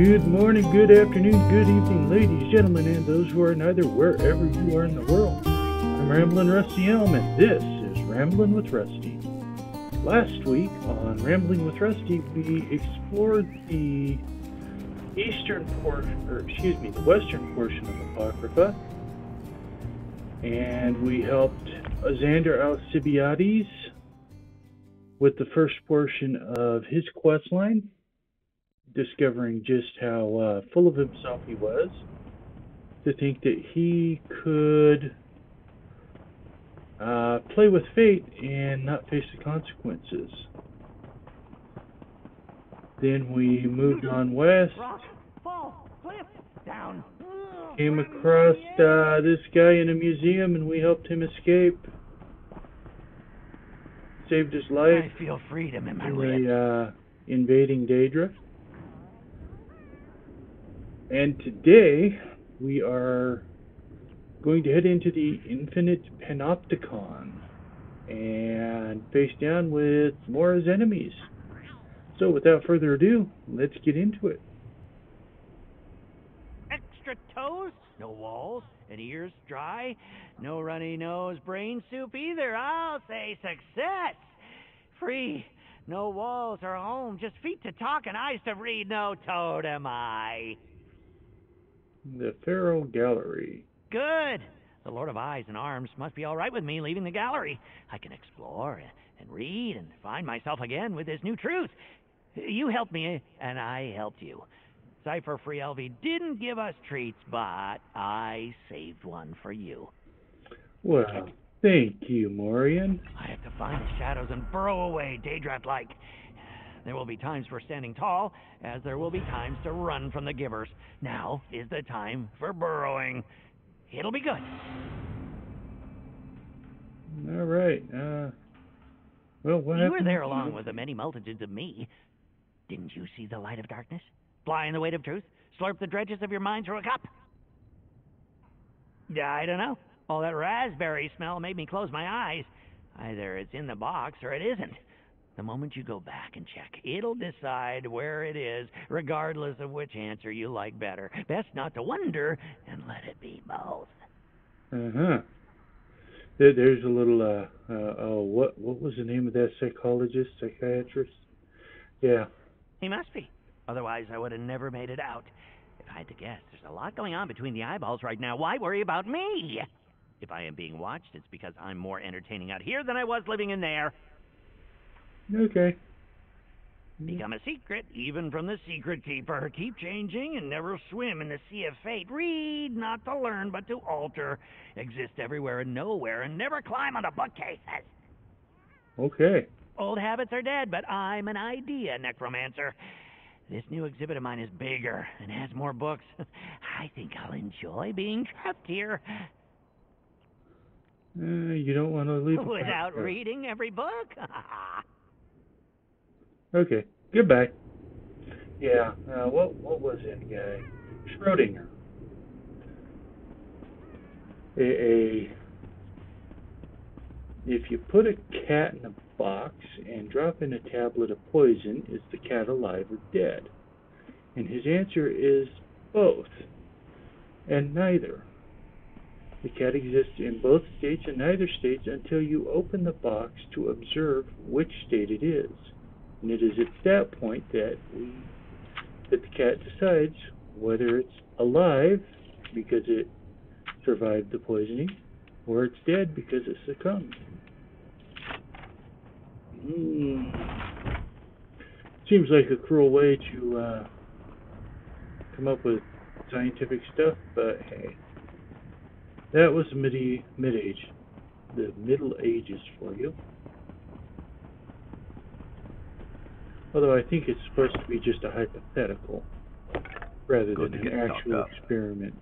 Good morning, good afternoon, good evening, ladies, gentlemen, and those who are neither, wherever you are in the world. I'm Ramblin' Rusty Elm, and this is Ramblin' with Rusty. Last week on Rambling with Rusty, we explored the western portion of Apocrypha, and we helped Xander Alcibiades with the first portion of his questline, discovering just how full of himself he was to think that he could play with fate and not face the consequences. Then we moved on west, came across this guy in a museum, and we helped him escape. Saved his life. I feel freedom in my invading Daedra. And today we are going to head into the Infinite Panopticon and face down with Mora's enemies. So without further ado, let's get into it. Extra toes, no walls, and ears dry, no runny nose, brain soup either. I'll say success. Free, no walls or home, just feet to talk and eyes to read, no totem eye. The Pharaoh Gallery. Good. The Lord of Eyes and Arms must be all right with me leaving the gallery. I can explore and read and find myself again with this new truth. You helped me, and I helped you. Cypher Free Elvie didn't give us treats, but I saved one for you. Well, thank you, Morian. I have to find the shadows and burrow away, Daedra-like. There will be times for standing tall, as there will be times to run from the givers. Now is the time for burrowing. It'll be good. All right. Well, what You happened? were there along with the many multitudes of me. Didn't you see the light of darkness? Fly in the weight of truth? Slurp the dredges of your mind through a cup? I don't know. All that raspberry smell made me close my eyes. Either it's in the box or it isn't. The moment you go back and check, it'll decide where it is, regardless of which answer you like better. Best not to wonder, and let it be both. Uh-huh. There's a little, what was the name of that psychiatrist? Yeah. He must be. Otherwise, I would have never made it out. If I had to guess, there's a lot going on between the eyeballs right now. Why worry about me? If I am being watched, it's because I'm more entertaining out here than I was living in there. Okay. Become a secret, even from the secret keeper. Keep changing and never swim in the sea of fate. Read, not to learn, but to alter. Exist everywhere and nowhere, and never climb onto bookcases. Okay. Old habits are dead, but I'm an idea necromancer. This new exhibit of mine is bigger and has more books. I think I'll enjoy being trapped here. You don't want to leave without reading every book? Okay, goodbye. Yeah, what was that guy? Schrodinger. If you put a cat in a box and drop in a tablet of poison, is the cat alive or dead? And his answer is both, and neither. The cat exists in both states and neither states until you open the box to observe which state it is. And it is at that point that the cat decides whether it's alive because it survived the poisoning, or it's dead because it succumbed. Seems like a cruel way to come up with scientific stuff, but hey, that was the mid-age, the Middle Ages for you. Although I think it's supposed to be just a hypothetical, rather than an actual experiment.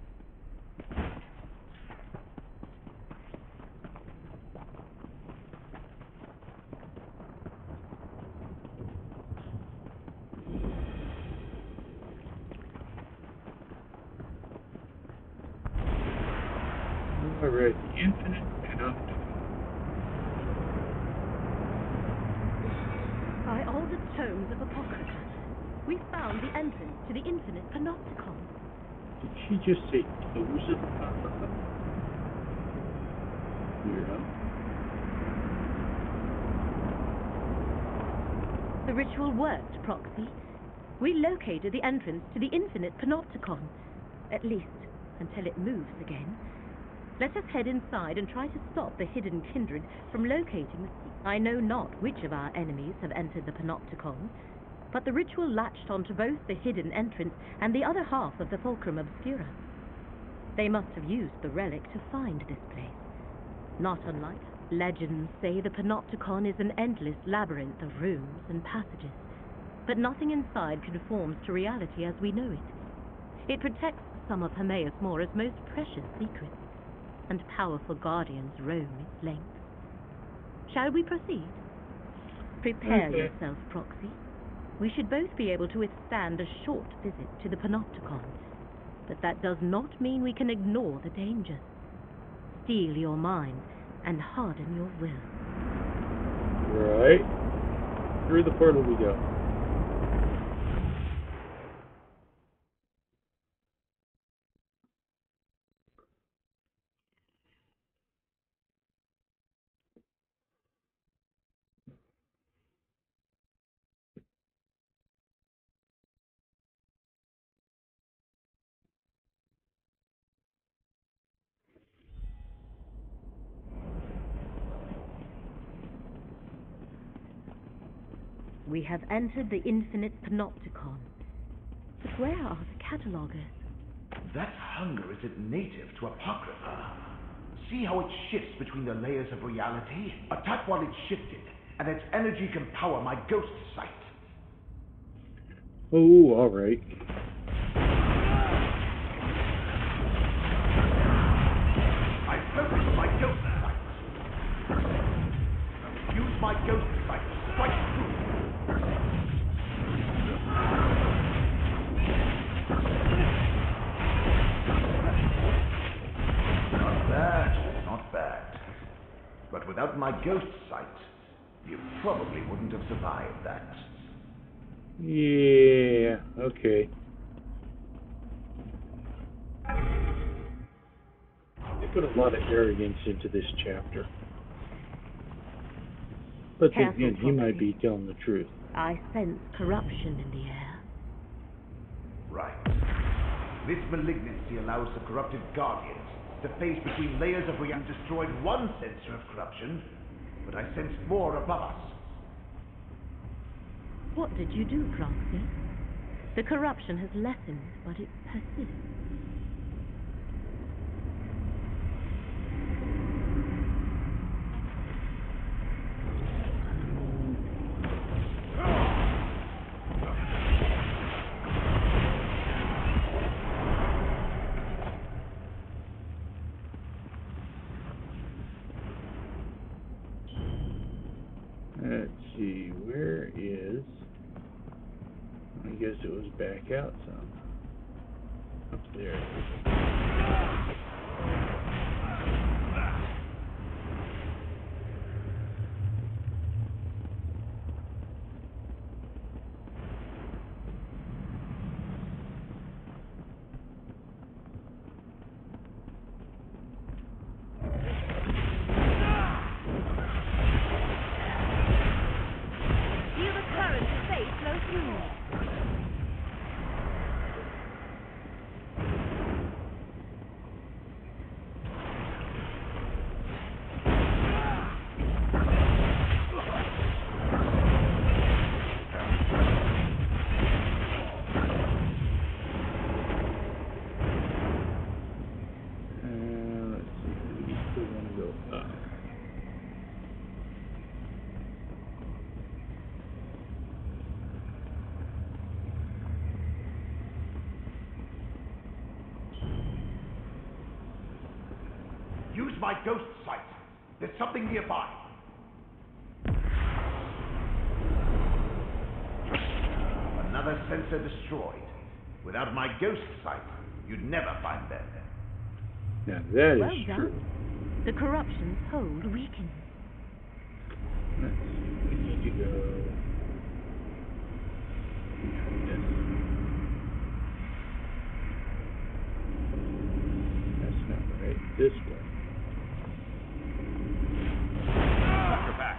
Alright, the Infinite Panopticon. By all the tomes of Apocrypha, We found the entrance to the Infinite Panopticon. Did she just say toes at the top of them? Weirdo. The ritual worked, Proxy. We located the entrance to the Infinite Panopticon. At least, until it moves again. Let us head inside and try to stop the hidden kindred from locating the... I know not which of our enemies have entered the Panopticon, but the ritual latched onto both the hidden entrance and the other half of the Fulcrum Obscura. They must have used the relic to find this place. Not unlike legends say the Panopticon is an endless labyrinth of rooms and passages, but nothing inside conforms to reality as we know it. It protects some of Hermeous Mora's most precious secrets, and powerful guardians roam its length. Shall we proceed? Prepare yourself, Proxy. We should both be able to withstand a short visit to the Panopticon, but that does not mean we can ignore the dangers. Steel your mind and harden your will. Right. Through the portal we go. We have entered the Infinite Panopticon. But where are the catalogers? That hunger isn't native to Apocrypha. See how it shifts between the layers of reality? Attack while it's shifted, and its energy can power my ghost sight. Oh, alright. I focus my ghost sight. Use my ghost sight to strike through. Not bad. But without my ghost sight, you probably wouldn't have survived that. Yeah, okay. They put a lot of arrogance into this chapter. But then again, he might be telling the truth. I sense corruption in the air. Right. This malignancy allows the corrupted guardians to phase between layers of reality. Destroyed one sensor of corruption, but I sensed more above us. What did you do, Proxy? The corruption has lessened, but it persists. Let's see, where is... I guess it was back out some. Up there. Use my ghost sight. There's something nearby. Another sensor destroyed. Without my ghost sight, you'd never find them. Now that Well is done. true. The corruption's hold weakens. Let's see, we need to go... this way. Watch your back.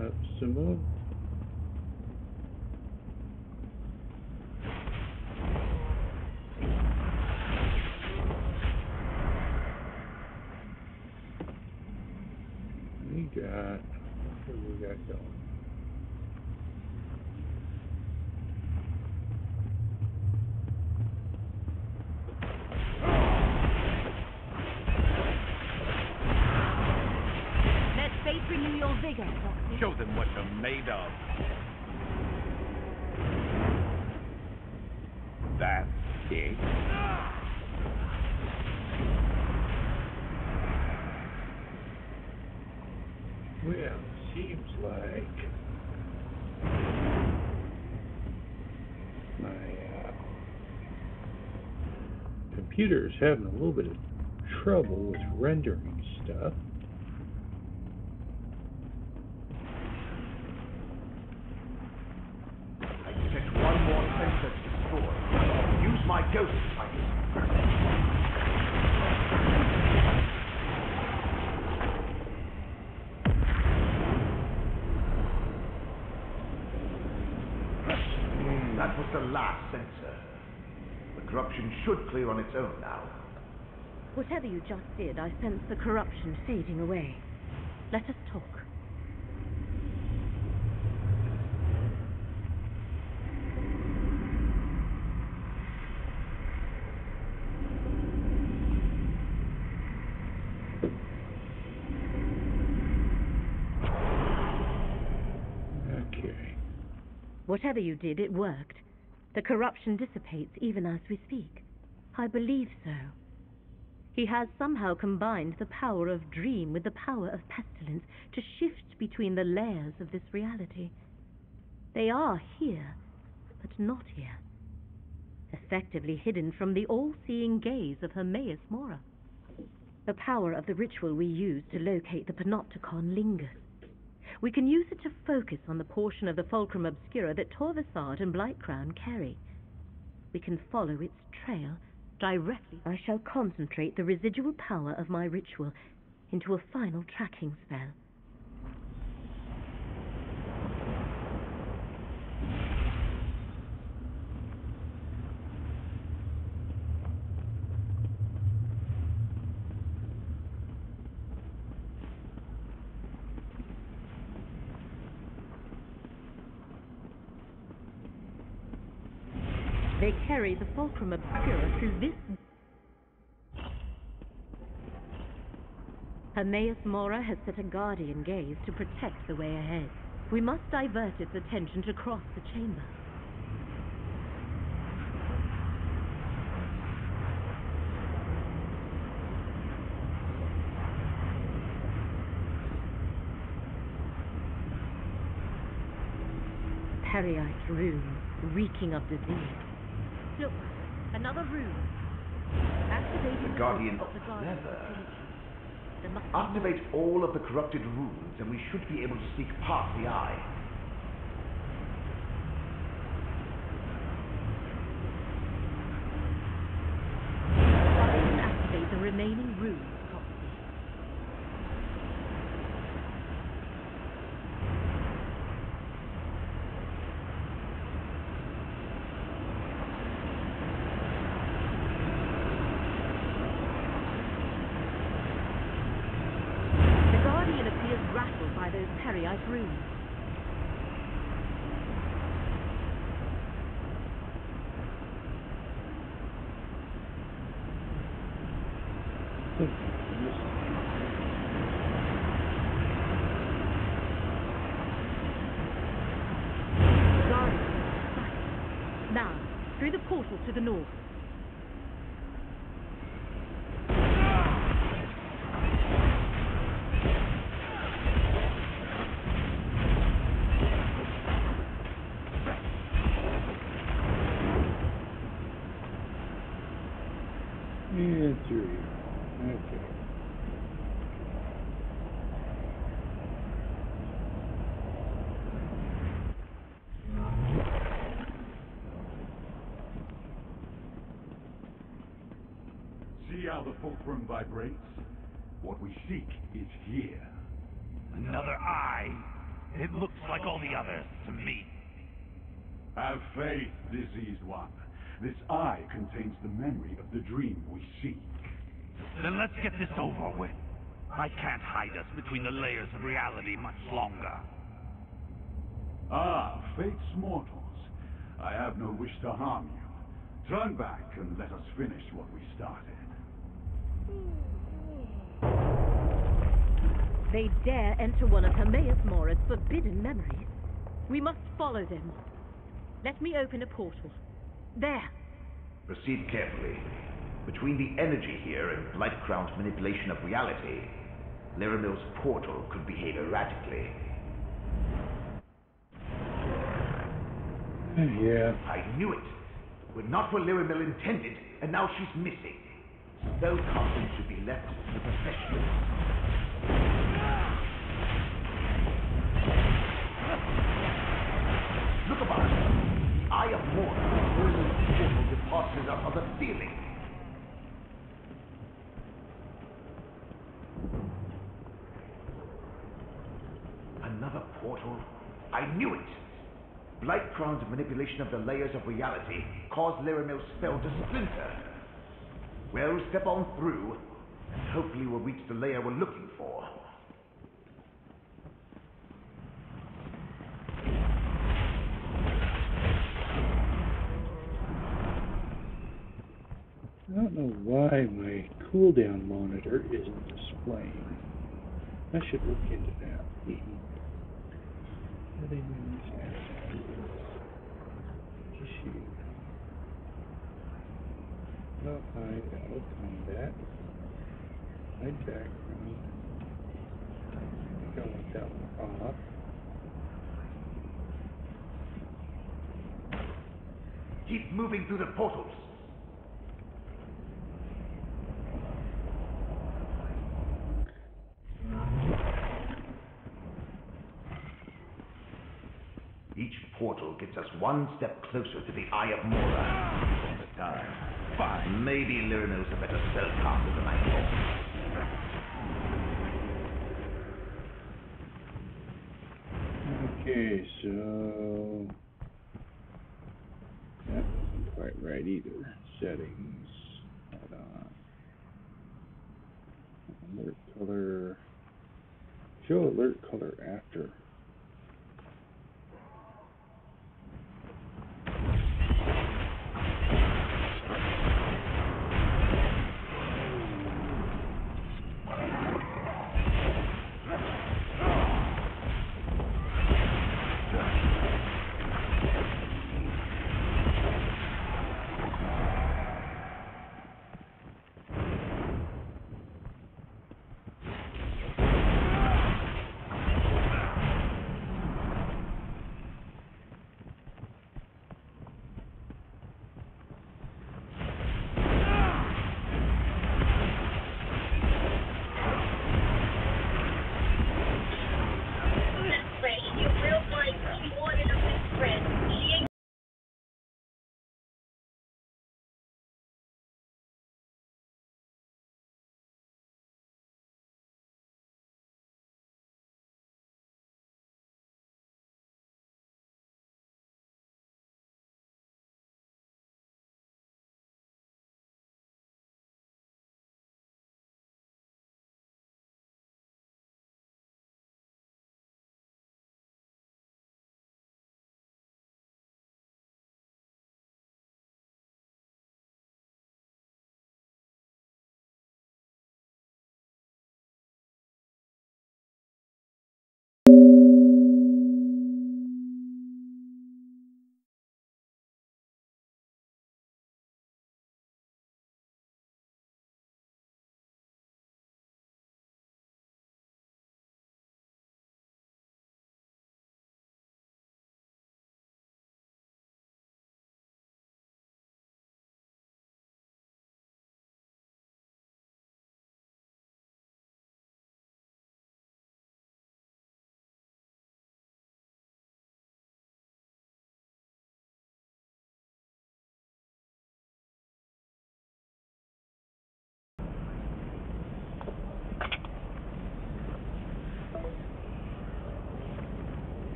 Up some more. What do we got going? Let fate renew your vigor, Proxy. Show them what you're made of. That's it. Well, seems like my computer's having a little bit of trouble with rendering stuff. I detect one more sensor to destroy. Use my ghost sight. That was the last sensor. The corruption should clear on its own now. Whatever you just did, I sense the corruption fading away. Let us talk. Okay. Whatever you did, it worked. The corruption dissipates even as we speak. I believe so. He has somehow combined the power of dream with the power of pestilence to shift between the layers of this reality. They are here, but not here. Effectively hidden from the all-seeing gaze of Hermeous Mora. The power of the ritual we use to locate the Panopticon lingers. We can use it to focus on the portion of the Fulcrum Obscura that Torvesard and Blightcrown carry. We can follow its trail directly. I shall concentrate the residual power of my ritual into a final tracking spell. They carry the Fulcrum Obscura through this. Hermeous Mora has set a guardian gaze to protect the way ahead. We must divert its attention to cross the chamber. Periite runes, reeking of disease. Look, another rune. Activating The Guardian of the Guardian. Clever. There must be Activate all of the corrupted runes, and we should be able to seek past the eye. Guardian activate the remaining runes. Rattled by those Periite runes. Now, through the portal to the north. how the fulcrum vibrates? What we seek is here. Another eye? It looks like all the others to me. Have faith, diseased one. This eye contains the memory of the dream we seek. Then let's get this over with. I can't hide us between the layers of reality much longer. Ah, fate's mortals. I have no wish to harm you. Turn back and let us finish what we started. They dare enter one of Hermeous Mora's forbidden memories. We must follow them. Let me open a portal. There. Proceed carefully. Between the energy here and Blightcrown's manipulation of reality, Laramil's portal could behave erratically. Yeah. I knew it. Were not what Laramil intended, and now she's missing. Spellcasting should be left to the professionals. Look about us. The Eye of Mora, Laramil's portal deposited on the ceiling. Another portal? I knew it! Blightcrown's manipulation of the layers of reality caused Laramil's spell to splinter. Well, step on through, and hopefully we'll reach the layer we're looking for. I don't know why my cooldown monitor isn't displaying. I should look into that. No, hide, combat. Hide background. I think I want that one off. Keep moving through the portals. Each portal gets us one step closer to the Eye of Mora. The time. Fine. Maybe Laramil's a better spellcaster than I thought. Okay, so that wasn't quite right either. Settings. Hold on. Alert color. Show alert color after.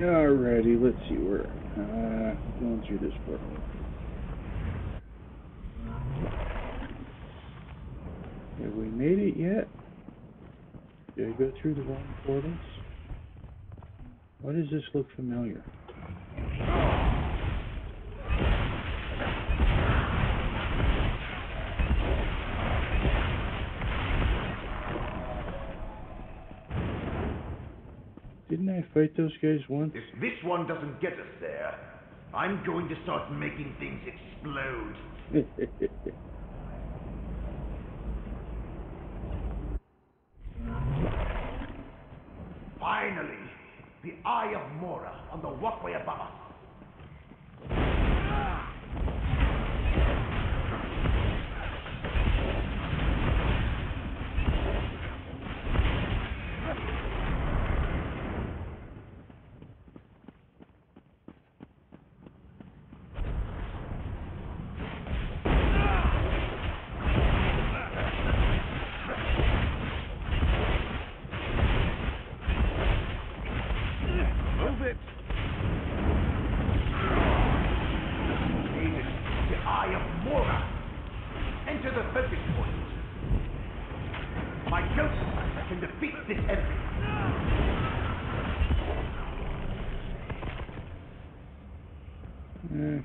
Alrighty, let's see, we're going through this portal. Have we made it yet? Did I go through the wrong portals? Why does this look familiar? Didn't I fight those guys once? If this one doesn't get us there, I'm going to start making things explode. Finally, the Eye of Mora on the walkway above us.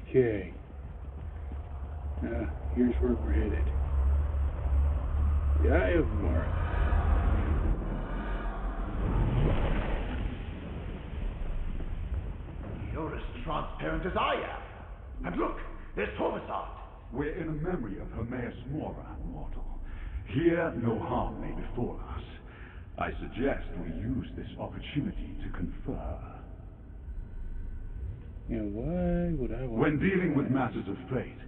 Okay. Here's where we're headed. The Eye of Mora. You're as transparent as I am. And look, there's Torvesard. We're in a memory of Hermeous Mora, mortal. Here, no harm may befall us. I suggest we use this opportunity to confer. And why would I want When dealing with matters of fate,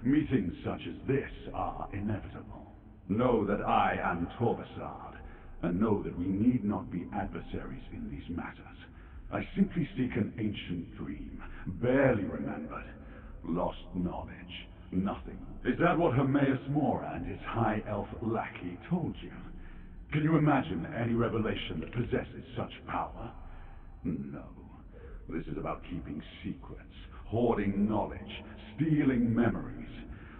meetings such as this are inevitable. Know that I am Torvesard, and know that we need not be adversaries in these matters. I simply seek an ancient dream, barely remembered, lost knowledge, nothing. Is that what Hermeous Mora and his high elf lackey told you? Can you imagine any revelation that possesses such power? No. This is about keeping secrets, hoarding knowledge, stealing memories.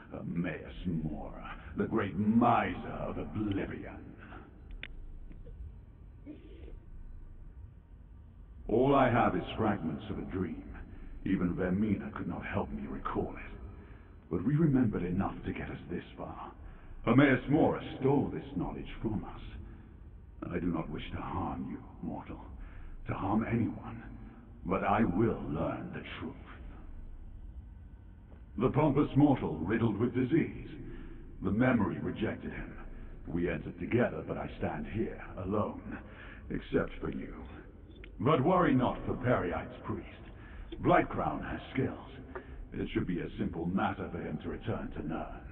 Hermeous Mora, the great miser of oblivion. All I have is fragments of a dream. Even Vermina could not help me recall it. But we remembered enough to get us this far. Hermeous Mora stole this knowledge from us. I do not wish to harm you, mortal, to harm anyone. But I will learn the truth. The pompous mortal riddled with disease. The memory rejected him. We entered together, but I stand here, alone, except for you. But worry not for Periite's priest. Blightcrown has skills. It should be a simple matter for him to return to Nern.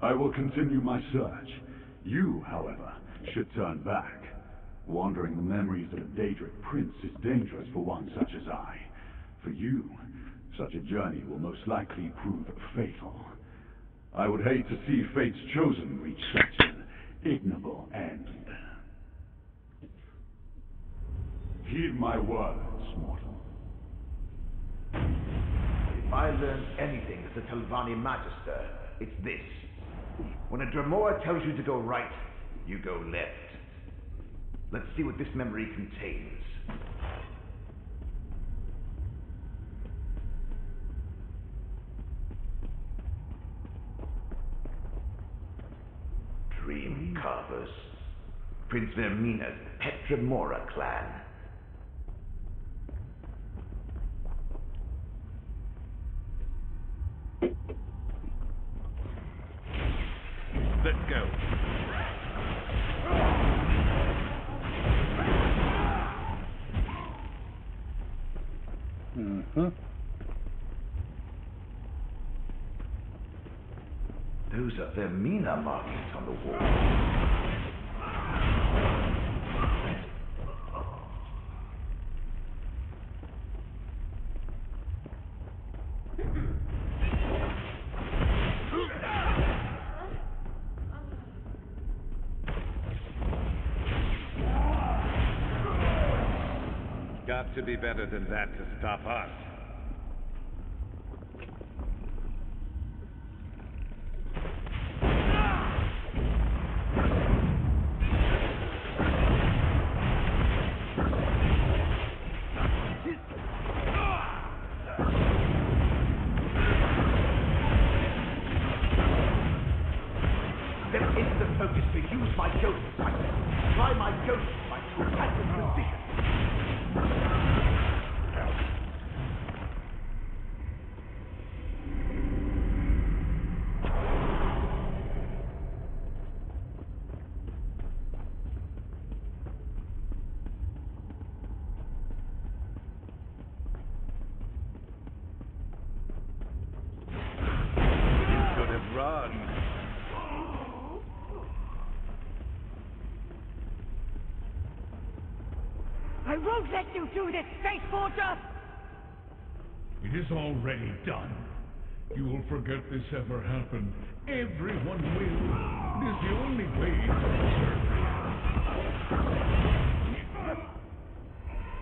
I will continue my search. You, however, should turn back. Wandering the memories of a Daedric prince is dangerous for one such as I. For you, such a journey will most likely prove fatal. I would hate to see Fate's Chosen reach such an ignoble end. Heed my words, mortal. If I learned anything as a Telvanni Magister, it's this. When a Dremora tells you to go right, you go left. Let's see what this memory contains. Dream Carvers. Prince Vermina's pet Dremora clan. Let's go. Those are Vermina markings on the wall. got to be better than that to stop us. Step into the focus to use my ghost sight. Apply my ghost sight to attack the position. You should have run. I won't let you do this, Space Forger! It is already done. You will forget this ever happened. Everyone will. It is the only way to preserve reality.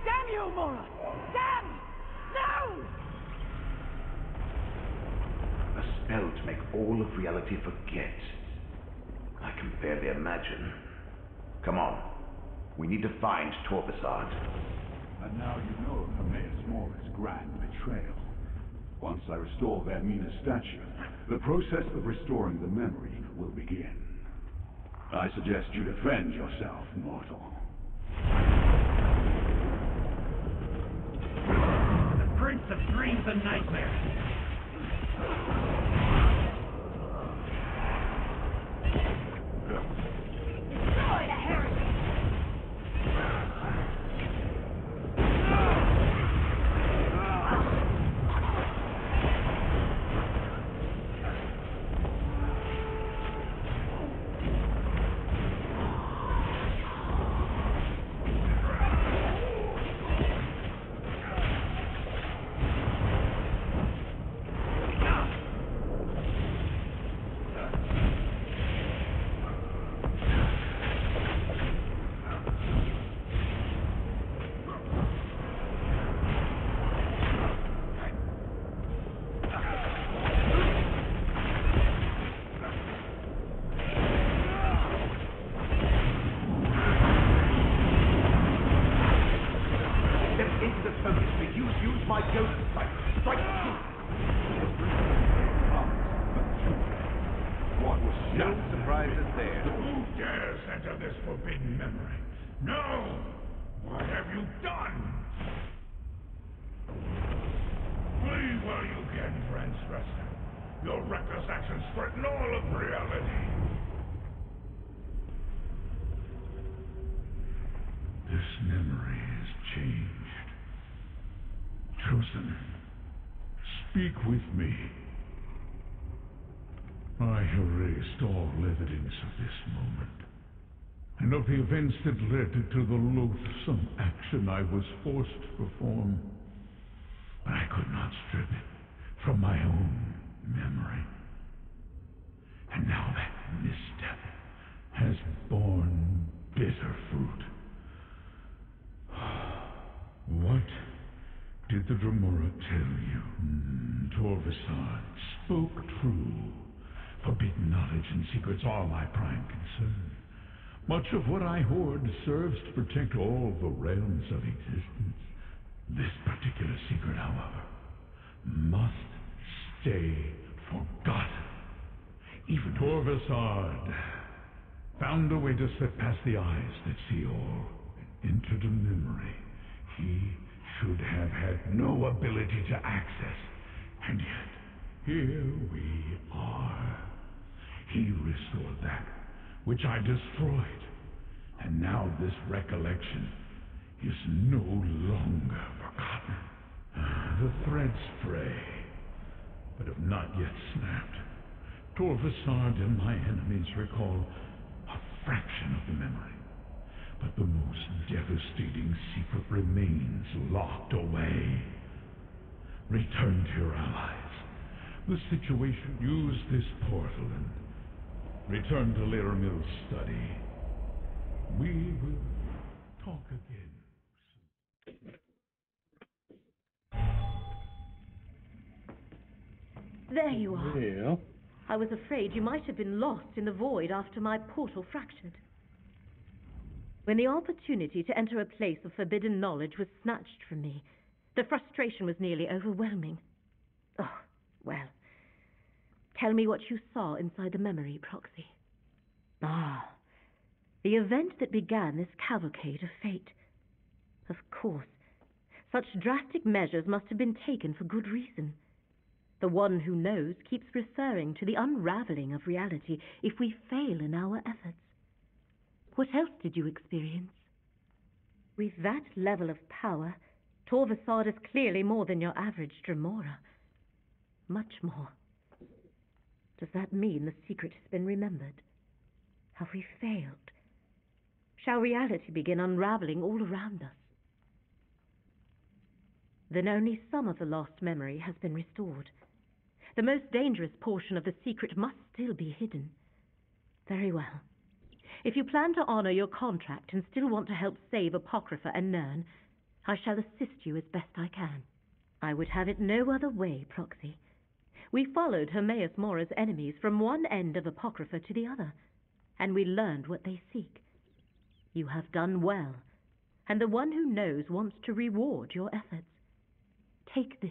Damn you, Mora! Damn! No! A spell to make all of reality forget. I can barely imagine. Come on. We need to find Torvesard. And now you know of Hermeous Mora's grand betrayal. Once I restore Vermina's statue, the process of restoring the memory will begin. I suggest you defend yourself, mortal. The Prince of Dreams and Nightmares. Destroy the heresy! My ghost sight. Strike true. What was No surprises there. Who dares enter this forbidden memory? No! What have you done? Flee while you can, transgressor. Your reckless actions threaten all of reality. This memory is changed. Chosen, speak with me. I erased all evidence of this moment, and of the events that led to the loathsome action I was forced to perform. But I could not strip it from my own memory. And now that misstep has borne bitter fruit. What did the Dremora tell you? Torvesard spoke true. Forbidden knowledge and secrets are my prime concern. Much of what I hoard serves to protect all the realms of existence. This particular secret, however, must stay forgotten. Even Torvesard found a way to slip past the eyes that see all and entered a memory he should have had no ability to access. And yet, here we are. He restored that which I destroyed. And now this recollection is no longer forgotten. The threads fray, but have not yet snapped. Torvesard and my enemies recall a fraction of the memory. But the most devastating secret remains locked away. Return to your allies. The situation, use this portal and return to Laramil's study. We will talk again. there you are. Well, I was afraid you might have been lost in the void after my portal fractured. When the opportunity to enter a place of forbidden knowledge was snatched from me, the frustration was nearly overwhelming. Oh, well. Tell me what you saw inside the memory, Proxy. Ah, the event that began this cavalcade of fate. Of course, such drastic measures must have been taken for good reason. The one who knows keeps referring to the unraveling of reality if we fail in our efforts. What else did you experience? With that level of power, Torvesard is clearly more than your average Dremora. Much more. Does that mean the secret has been remembered? Have we failed? Shall reality begin unraveling all around us? Then only some of the lost memory has been restored. The most dangerous portion of the secret must still be hidden. Very well. If you plan to honor your contract and still want to help save Apocrypha and Nern, I shall assist you as best I can. I would have it no other way, Proxy. We followed Hermeous Mora's enemies from one end of Apocrypha to the other, and we learned what they seek. You have done well, and the one who knows wants to reward your efforts. Take this.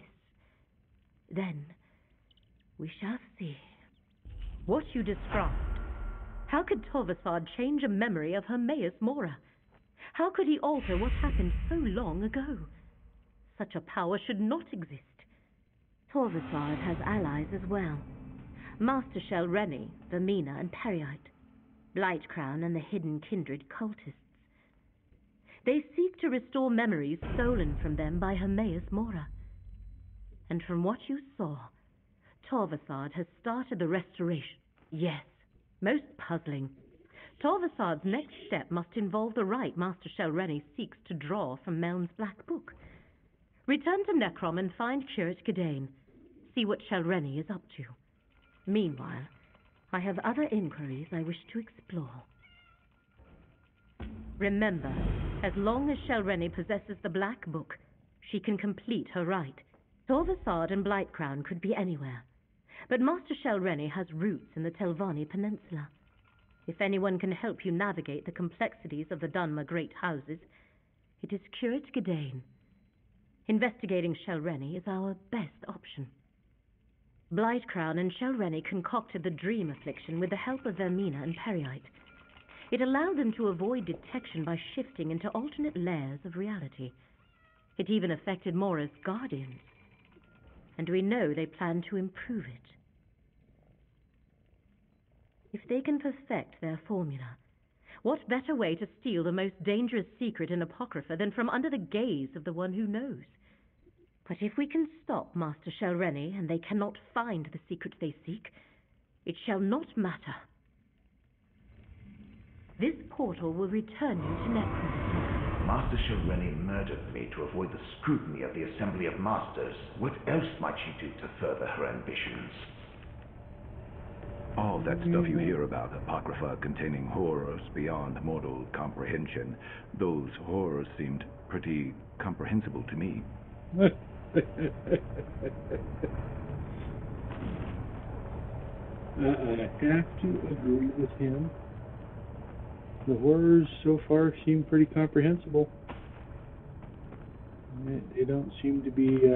Then we shall see. What you described. How could Torvesard change a memory of Hermeous Mora? How could he alter what happened so long ago? Such a power should not exist. Torvesard has allies as well. Master Shell Rennie, Vermina, and Periite. Blightcrown and the hidden kindred cultists. They seek to restore memories stolen from them by Hermeous Mora. And from what you saw, Torvesard has started the restoration. Yes, most puzzling. Torvesard's next step must involve the right Master Shell Rennie seeks to draw from Meln's Black Book. Return to Necrom and find Curate Gedane. See what Shell Rennie is up to. Meanwhile, I have other inquiries I wish to explore. Remember, as long as Shell Rennie possesses the Black Book, she can complete her rite. Torvesard and Blightcrown could be anywhere, but Master Shell Rennie has roots in the Telvanni Peninsula. If anyone can help you navigate the complexities of the Dunmer Great Houses, it is Curate Gedane. Investigating Shell Rennie is our best option. Blightcrown and Shell Rennie concocted the dream affliction with the help of Vermina and Periite. It allowed them to avoid detection by shifting into alternate layers of reality. It even affected Mora's guardians. And we know they plan to improve it. If they can perfect their formula, what better way to steal the most dangerous secret in Apocrypha than from under the gaze of the one who knows? But if we can stop Master Shell Rennie and they cannot find the secret they seek, it shall not matter. This portal will return you to Necrom. Master Shell Rennie murdered me to avoid the scrutiny of the Assembly of Masters. What else might she do to further her ambitions? All that stuff you hear about Apocrypha containing horrors beyond mortal comprehension, those horrors seemed pretty comprehensible to me. I have to agree with him. The horrors so far seem pretty comprehensible. They don't seem to be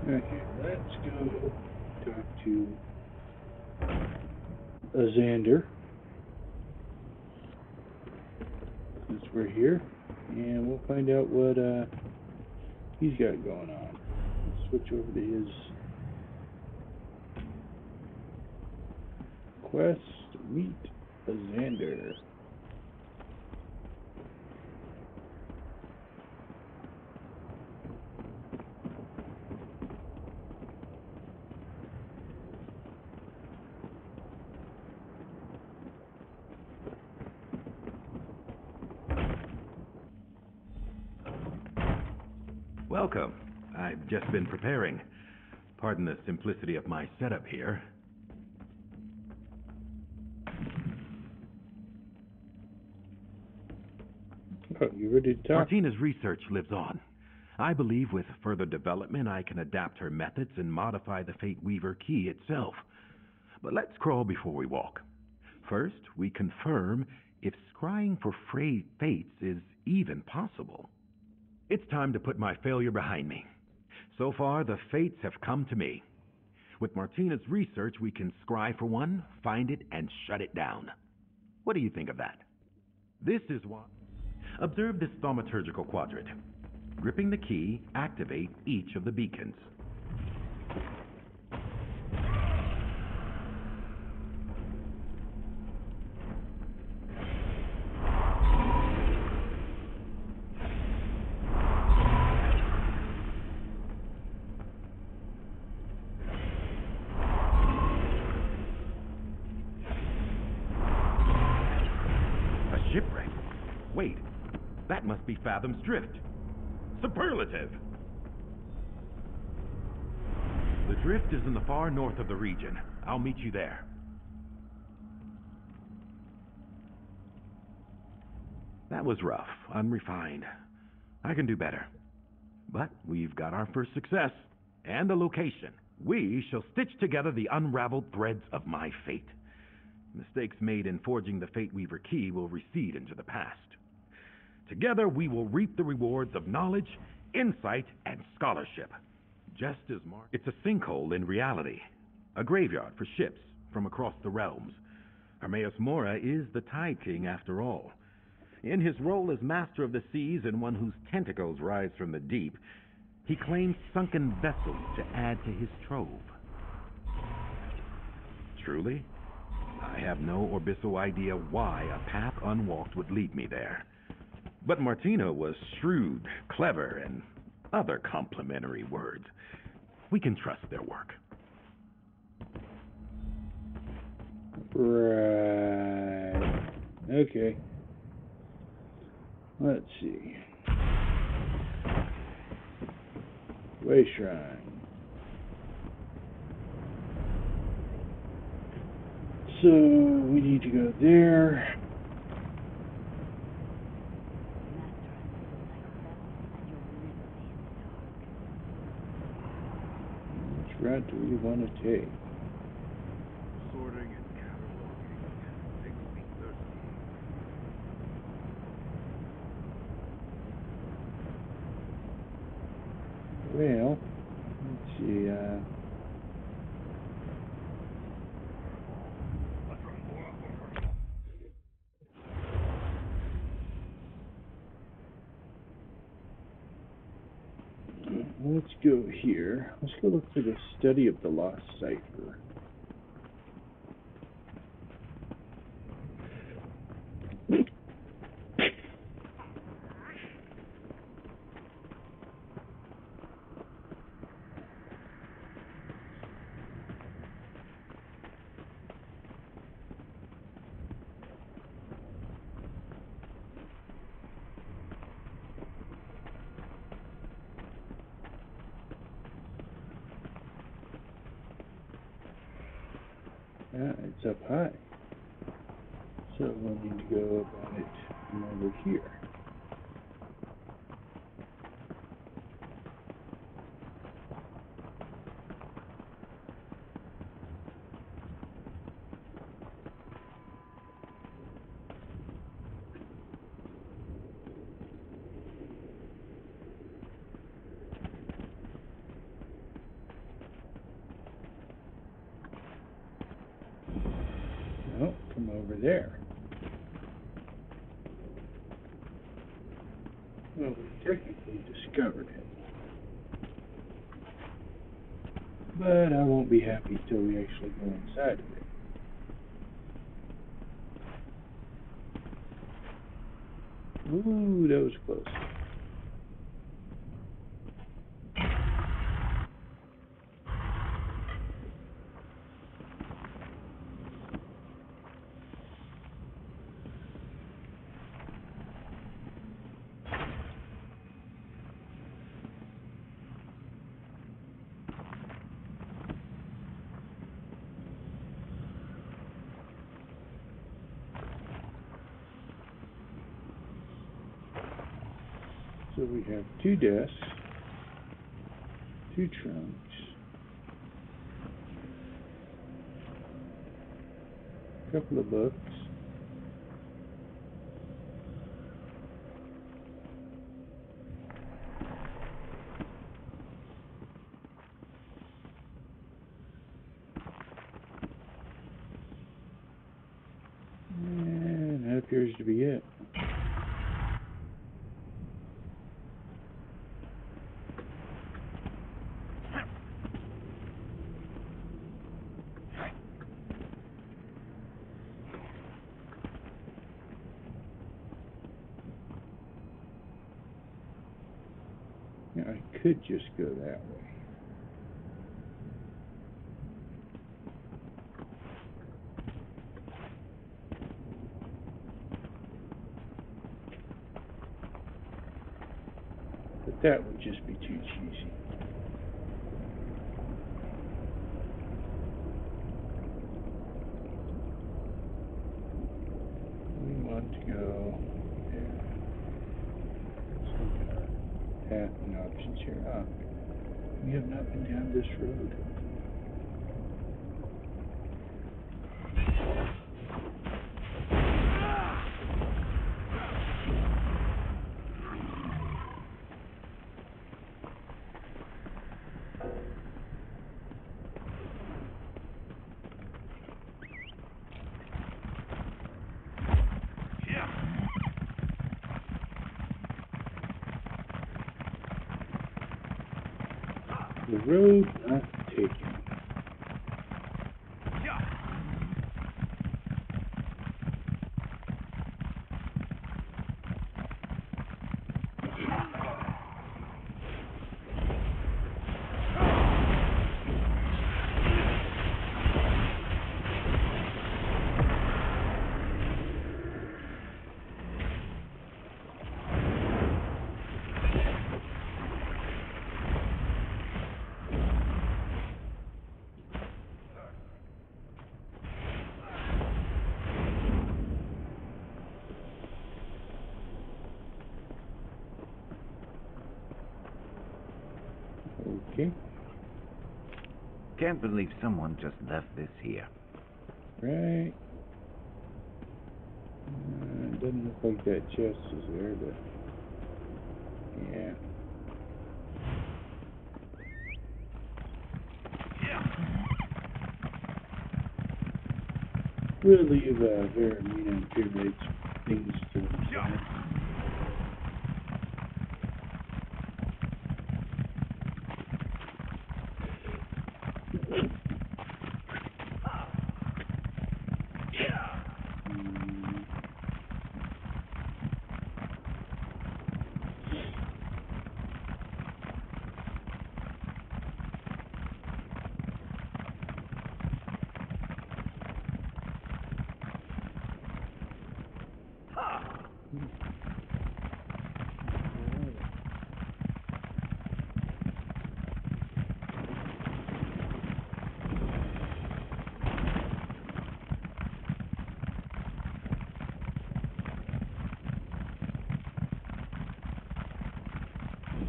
okay, let's go talk to Xander, since we're here, and we'll find out what he's got going on. Let's switch over to his quest to meet Xander. Welcome. I've just been preparing. Pardon the simplicity of my setup here. Oh, you ready to talk? Martina's research lives on. I believe with further development I can adapt her methods and modify the Fate Weaver key itself. But let's crawl before we walk. First, we confirm if scrying for fates is even possible. It's time to put my failure behind me. So far, the fates have come to me. With Martina's research, we can scry for one, find it, and shut it down. What do you think of that? This is why... Observe this thaumaturgical quadrant. Gripping the key, activate each of the beacons. A shipwreck? Wait, that must be Fathom's Drift. Superlative! The drift is in the far north of the region. I'll meet you there. That was rough, unrefined. I can do better. But we've got our first success, and the location. We shall stitch together the unraveled threads of my fate. Mistakes made in forging the Fate Weaver key will recede into the past. Together we will reap the rewards of knowledge, insight, and scholarship. Just as it's a sinkhole in reality, a graveyard for ships from across the realms. Hermeous Mora is the Tide King after all. In his role as master of the seas and one whose tentacles rise from the deep, he claims sunken vessels to add to his trove. Truly, I have no orbiso idea why a path unwalked would lead me there. But Martina was shrewd, clever, and other complimentary words. We can trust their work. Right. Okay. Let's see. Way Shrine. So we need to go there. Which route do we want to take? Sorting and cataloging makes me thirsty. Well, let's see, let's go here. Let's go look for the study of the lost cipher. It's up high. So we'll need to go about it from over here. No, come over there. Well, we technically discovered it. But I won't be happy till we actually go inside of it. Ooh, that was close. So we have 2 desks, 2 trunks, a couple of books, and that appears to be it. Now, I could just go that way. But that would just be too cheesy. We want to go there. Path and options here. Ah, we have not been down this road. The road not taken. Okay. Can't believe someone just left this here. Right. Doesn't look like that chest is there, but yeah. We'll leave Hermeous and Pyramids things to themselves.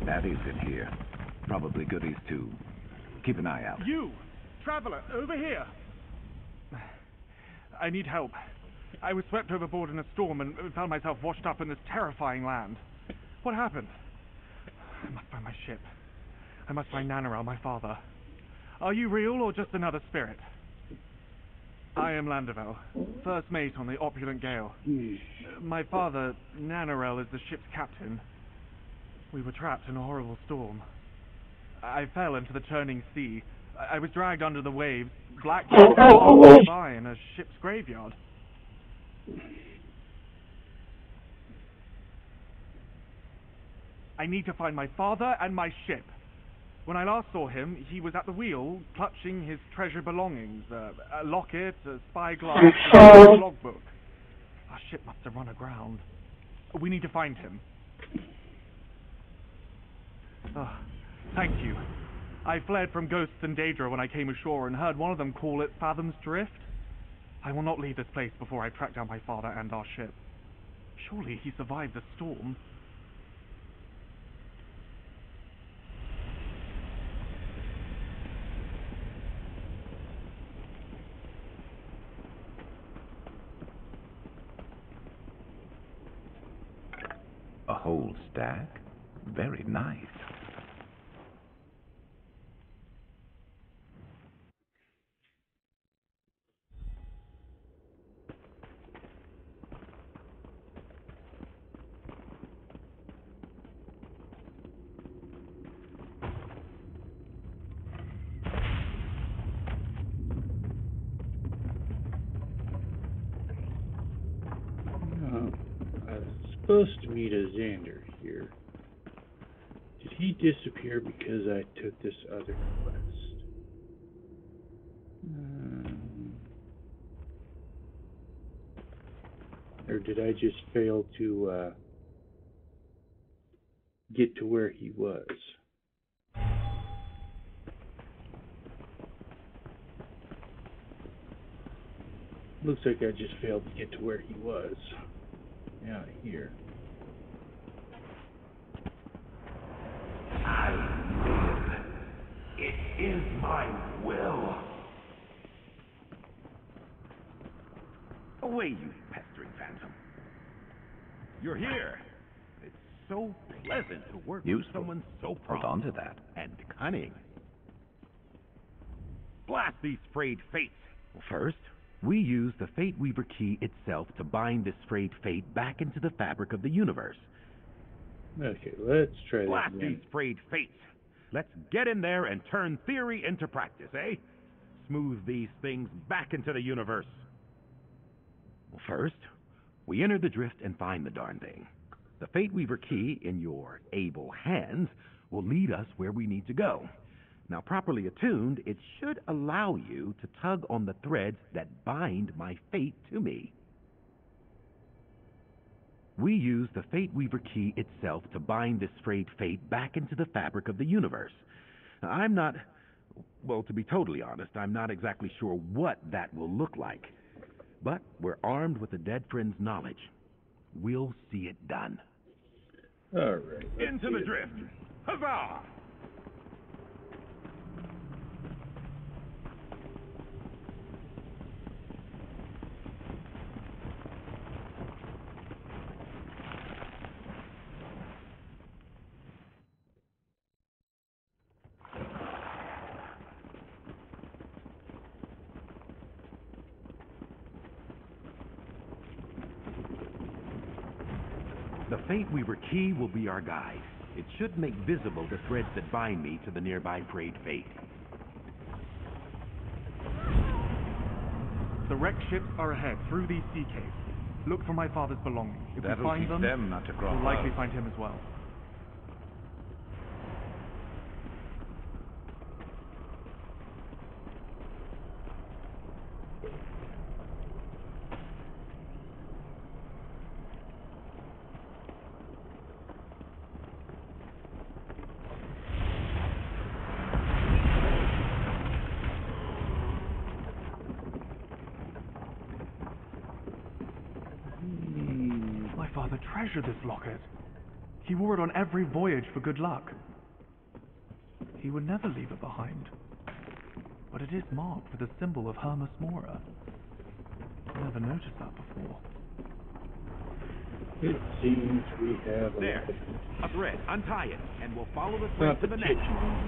Baddies in here. Probably goodies too. Keep an eye out. You! Traveler, over here! I need help. I was swept overboard in a storm and found myself washed up in this terrifying land. What happened? I must find my ship. I must find Nanarel, my father. Are you real or just another spirit? I am Landervel, first mate on the opulent Gale. My father, Nanarel, is the ship's captain. We were trapped in a horrible storm. I fell into the churning sea. I was dragged under the waves, black by in a ship's graveyard. I need to find my father and my ship. When I last saw him, he was at the wheel, clutching his treasured belongings, a locket, a spyglass, and a logbook. Our ship must have run aground. We need to find him. Oh, thank you. I fled from ghosts in Daedra when I came ashore and heard one of them call it Fathom's Drift. I will not leave this place before I track down my father and our ship. Surely he survived the storm. whole stack? Very nice. I was supposed to meet a Xander here. Did he disappear because I took this other quest? Or did I just fail to get to where he was? Looks like I just failed to get to where he was. Out here. I live. It is my will. Away, you pestering phantom. You're here. It's so pleasant to work with someone so prompt. Hold on to that. And cunning. Blast these frayed fates. First, we use the Fate Weaver key itself to bind this frayed fate back into the fabric of the universe. Okay, let's try this Blast again. these frayed fates. Let's get in there and turn theory into practice, eh? Smooth these things back into the universe. First, we enter the drift and find the darn thing. The Fate Weaver key in your able hands will lead us where we need to go. Now, properly attuned, it should allow you to tug on the threads that bind my fate to me. We use the Fate Weaver key itself to bind this frayed fate back into the fabric of the universe. Now, I'm not, well, to be totally honest, I'm not exactly sure what that will look like. But we're armed with a dead friend's knowledge. We'll see it done. All right. Into the drift. Huzzah! The Fate Weaver key will be our guide. It should make visible the threads that bind me to the nearby frayed fate. The wrecked ships are ahead through these sea caves. Look for my father's belongings. If That'll we find keep them not to cross we'll likely us. find him as well. My father treasured this locket. He wore it on every voyage for good luck. He would never leave it behind. But it is marked with a symbol of Hermeous Mora. I never noticed that before. It seems we have There, a thread. Untie it, and we'll follow the thread to the next.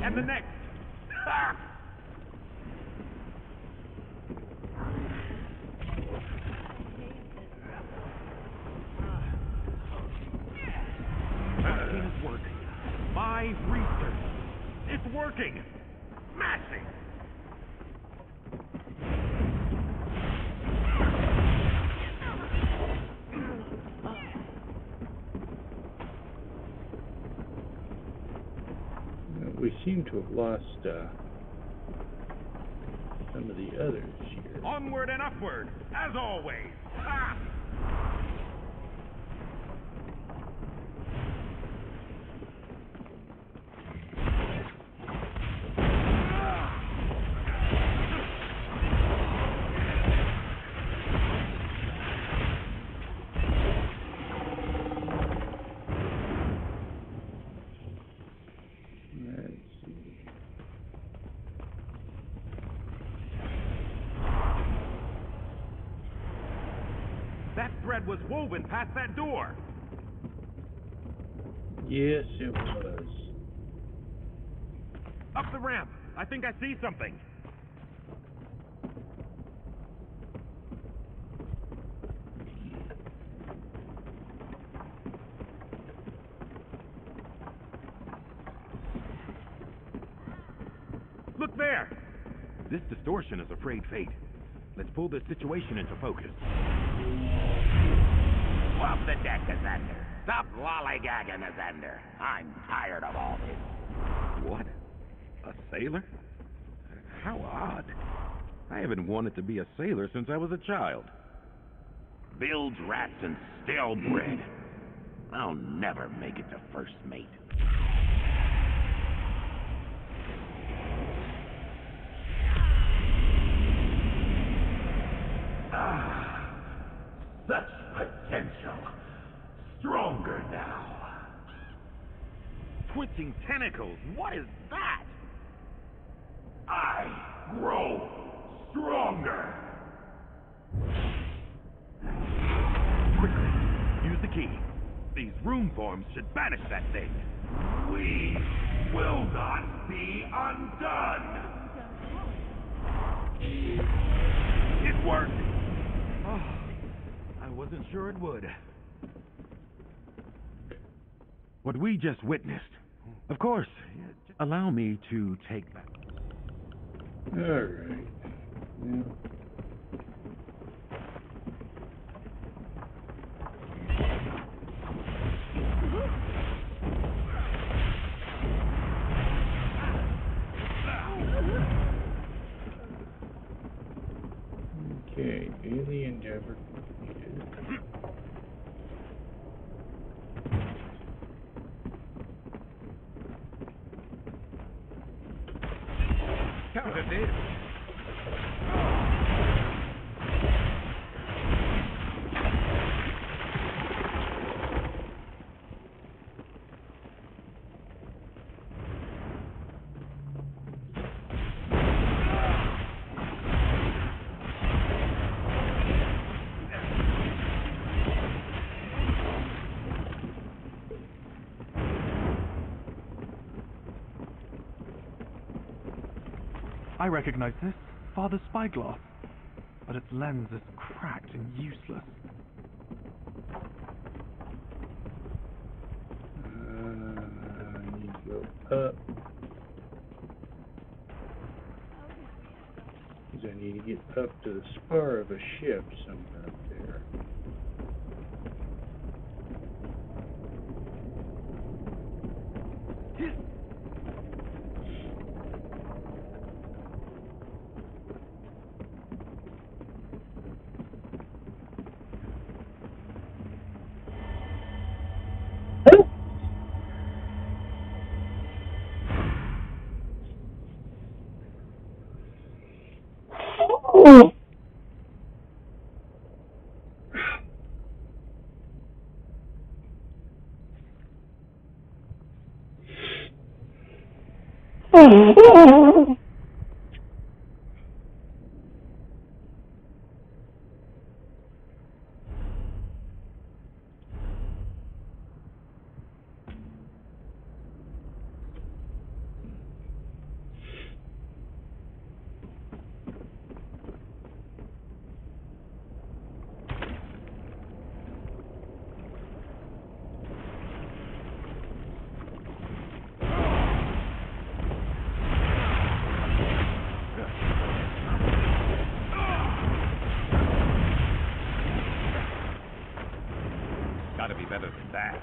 And the next. Ah! It's working. My research. It's working. Smashing. We seem to have lost some of the others here. Onward and upward, as always. Ah! That thread was woven past that door. Yes, it was. Up the ramp! I think I see something. Look there! This distortion is a frayed fate. Let's pull this situation into focus. Off the deck, Ascender. Stop lollygagging, Ascender. I'm tired of all this. What? A sailor? How odd. I haven't wanted to be a sailor since I was a child. Bilge rats and stale bread. I'll never make it to first mate. Such potential. Stronger now. Twitching tentacles, what is that? I grow stronger. Quickly, use the key. These rune forms should banish that thing. We will not be undone. It worked! Oh, I wasn't sure it would. What we just witnessed. Of course, allow me to take that. All right. Yeah. Okay, daily endeavor completed. Counter this. I recognize this. Father's spyglass. But its lens is cracked and useless. I need to go up. Because I need to get up to the spar of a ship somewhere up there. Gotta be better than that.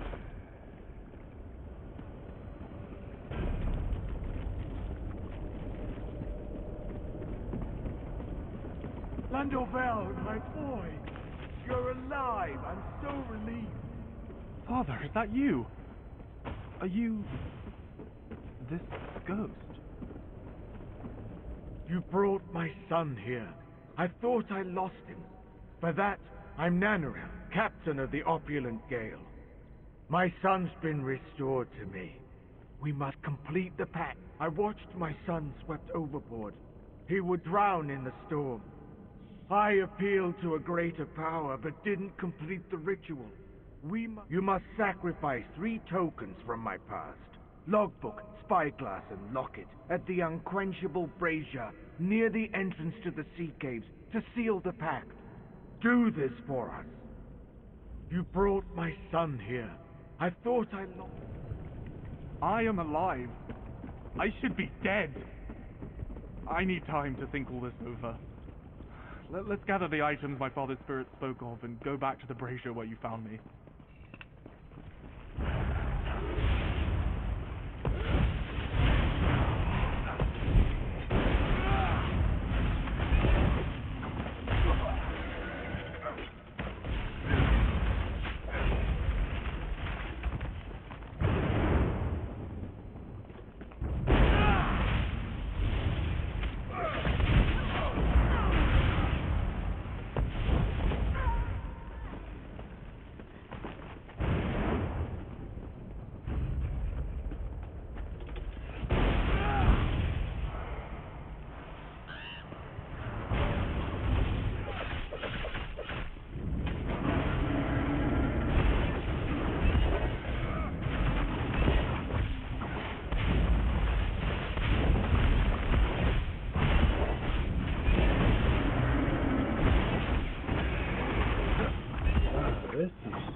Landovel, my boy! You're alive! I'm so relieved! Father, is that you? Are you... this ghost? You brought my son here. I thought I lost him. For that, I'm Nanarel, captain of the opulent Gale. My son's been restored to me. We must complete the pact. I watched my son swept overboard. He would drown in the storm. I appealed to a greater power, but didn't complete the ritual. You must sacrifice 3 tokens from my past. Logbook, spyglass, and locket at the unquenchable brazier near the entrance to the sea caves to seal the pact. Do this for us. You brought my son here. I thought I lost. I am alive. I should be dead. I need time to think all this over. Let's gather the items my father's spirit spoke of and go back to the brazier where you found me.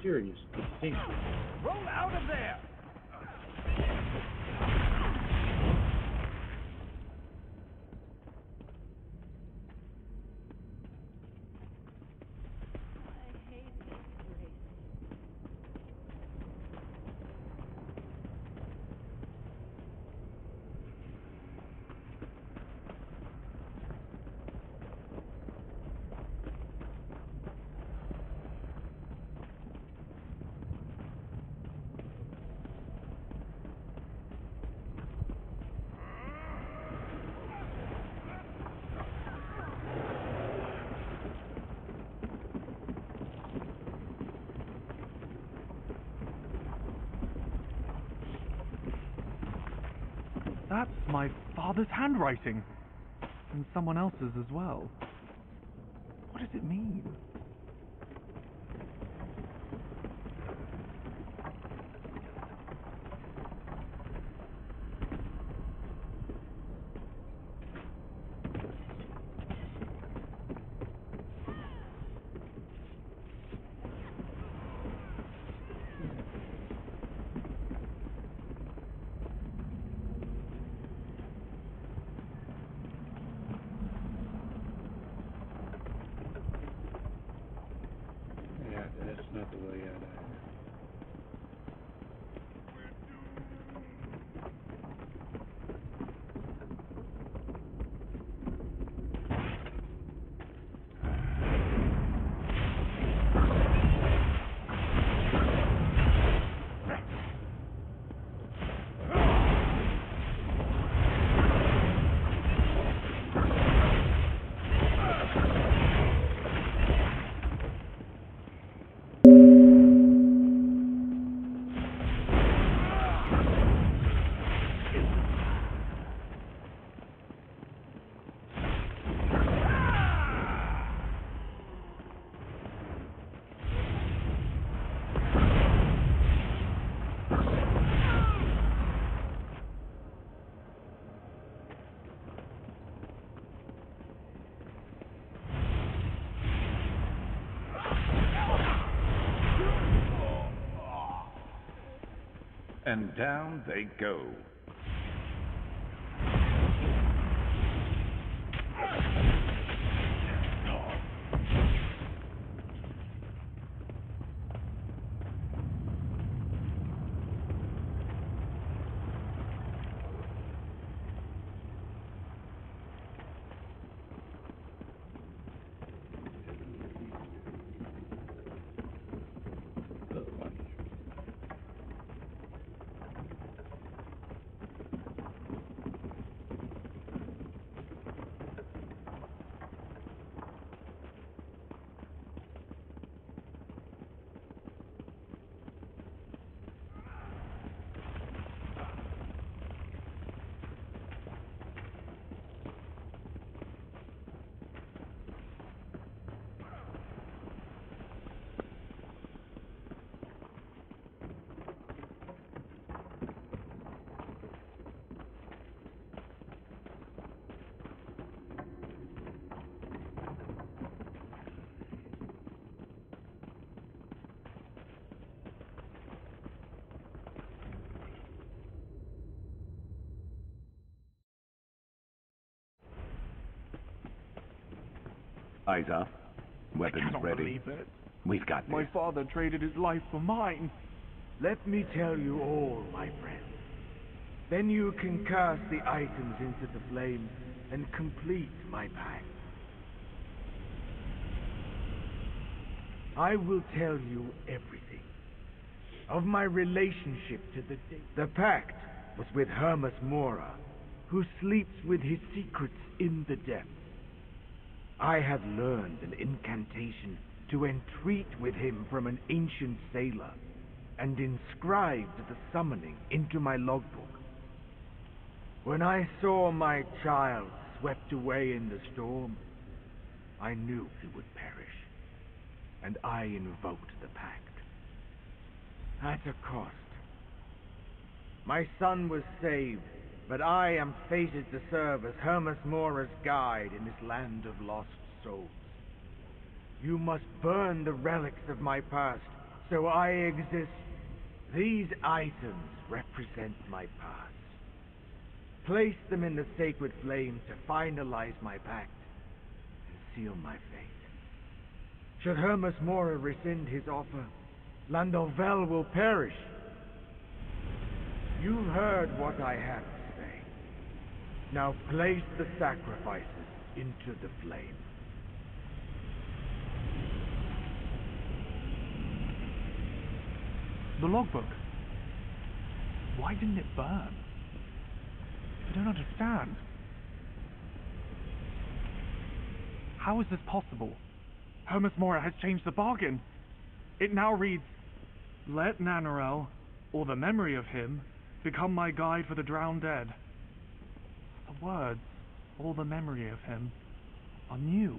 Serious distinction. Roll out of there! That's my father's handwriting. And someone else's as well. What does it mean? That's not the way out. And down they go. Eyes up. Weapons I cannot ready. believe it. We've got this. My father traded his life for mine. Let me tell you all, my friend. Then you can cast the items into the flames and complete my pact. I will tell you everything. Of my relationship to the dead. The pact was with Hermeous Mora, who sleeps with his secrets in the depths. I have learned an incantation to entreat with him from an ancient sailor, and inscribed the summoning into my logbook. When I saw my child swept away in the storm, I knew he would perish, and I invoked the pact. At a cost. My son was saved, but I am fated to serve as Hermeous Mora's guide in this land of lost souls. You must burn the relics of my past, so I exist. These items represent my past. Place them in the sacred flame to finalize my pact and seal my fate. Should Hermeous Mora rescind his offer, Landauvel will perish. You've heard what I have to say. Now place the sacrifices into the flame. The logbook. Why didn't it burn? I don't understand. How is this possible? Hermeous Mora has changed the bargain. It now reads, "Let Nanarel, or the memory of him, become my guide for the drowned dead." The words, "or the memory of him," are new.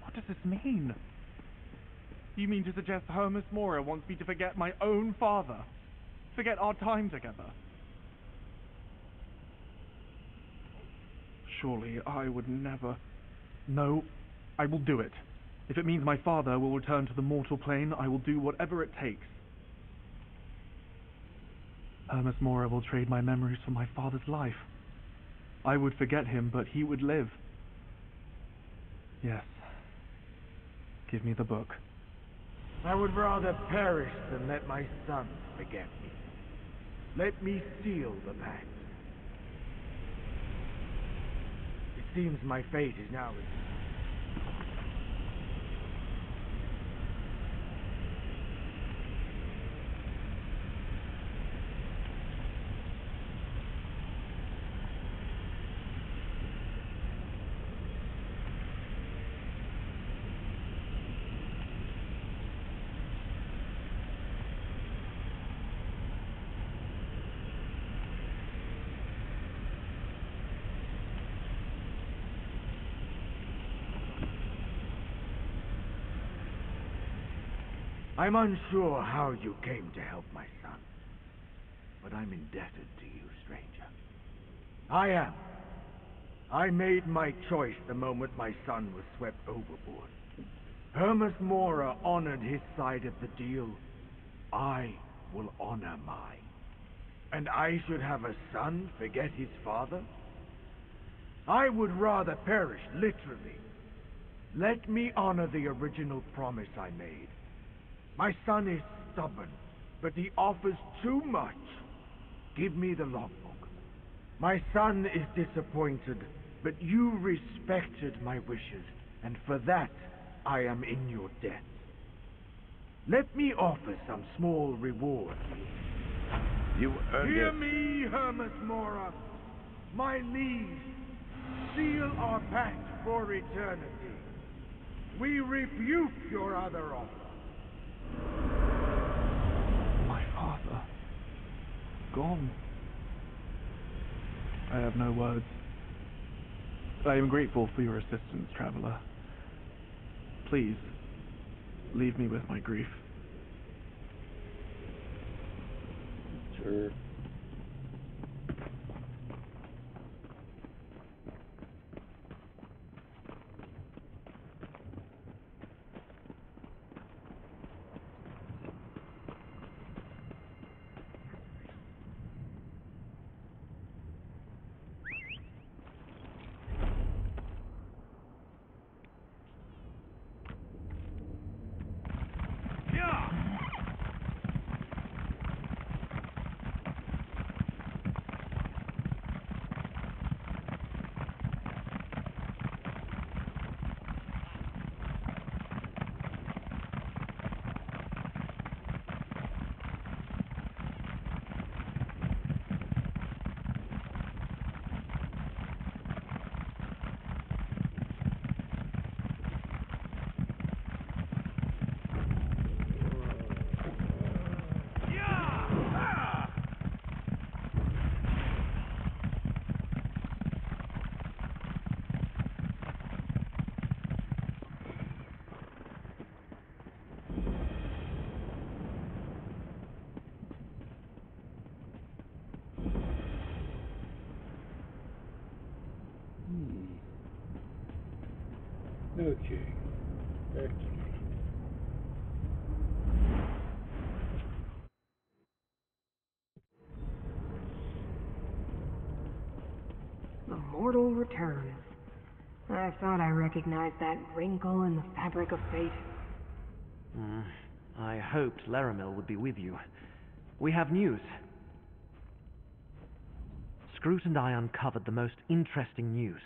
What does this mean? You mean to suggest Hermeous Mora wants me to forget my own father? Forget our time together? Surely I would never... No, I will do it. If it means my father will return to the mortal plane, I will do whatever it takes. Hermeous Mora will trade my memories for my father's life. I would forget him, but he would live. Yes. Give me the book. I would rather perish than let my son forget me. Let me seal the pact. It seems my fate is now... I'm unsure how you came to help my son, but I'm indebted to you, stranger. I am. I made my choice the moment my son was swept overboard. Hermeous Mora honored his side of the deal. I will honor mine. And I should have a son forget his father? I would rather perish, literally. Let me honor the original promise I made. My son is stubborn, but he offers too much. Give me the logbook. My son is disappointed, but you respected my wishes, and for that, I am in your debt. Let me offer some small reward. You earned Hear it. me, Hermeous Mora. My liege, seal our pact for eternity. We rebuke your other offer. My father. Gone. I have no words. I am grateful for your assistance, traveler. Please, leave me with my grief. Sure. Okay, back to me. The mortal returns. I thought I recognized that wrinkle in the fabric of fate. I hoped Laramil would be with you. We have news. Scroot and I uncovered the most interesting news.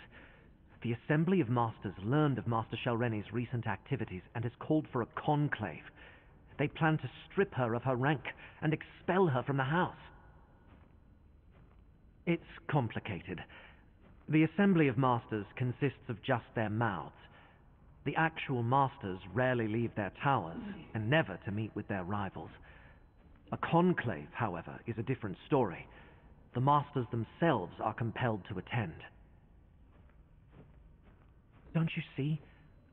The Assembly of Masters learned of Master Shelreni's recent activities and has called for a conclave. They plan to strip her of her rank and expel her from the house. It's complicated. The Assembly of Masters consists of just their mouths. The actual Masters rarely leave their towers, and never to meet with their rivals. A conclave, however, is a different story. The Masters themselves are compelled to attend. Don't you see?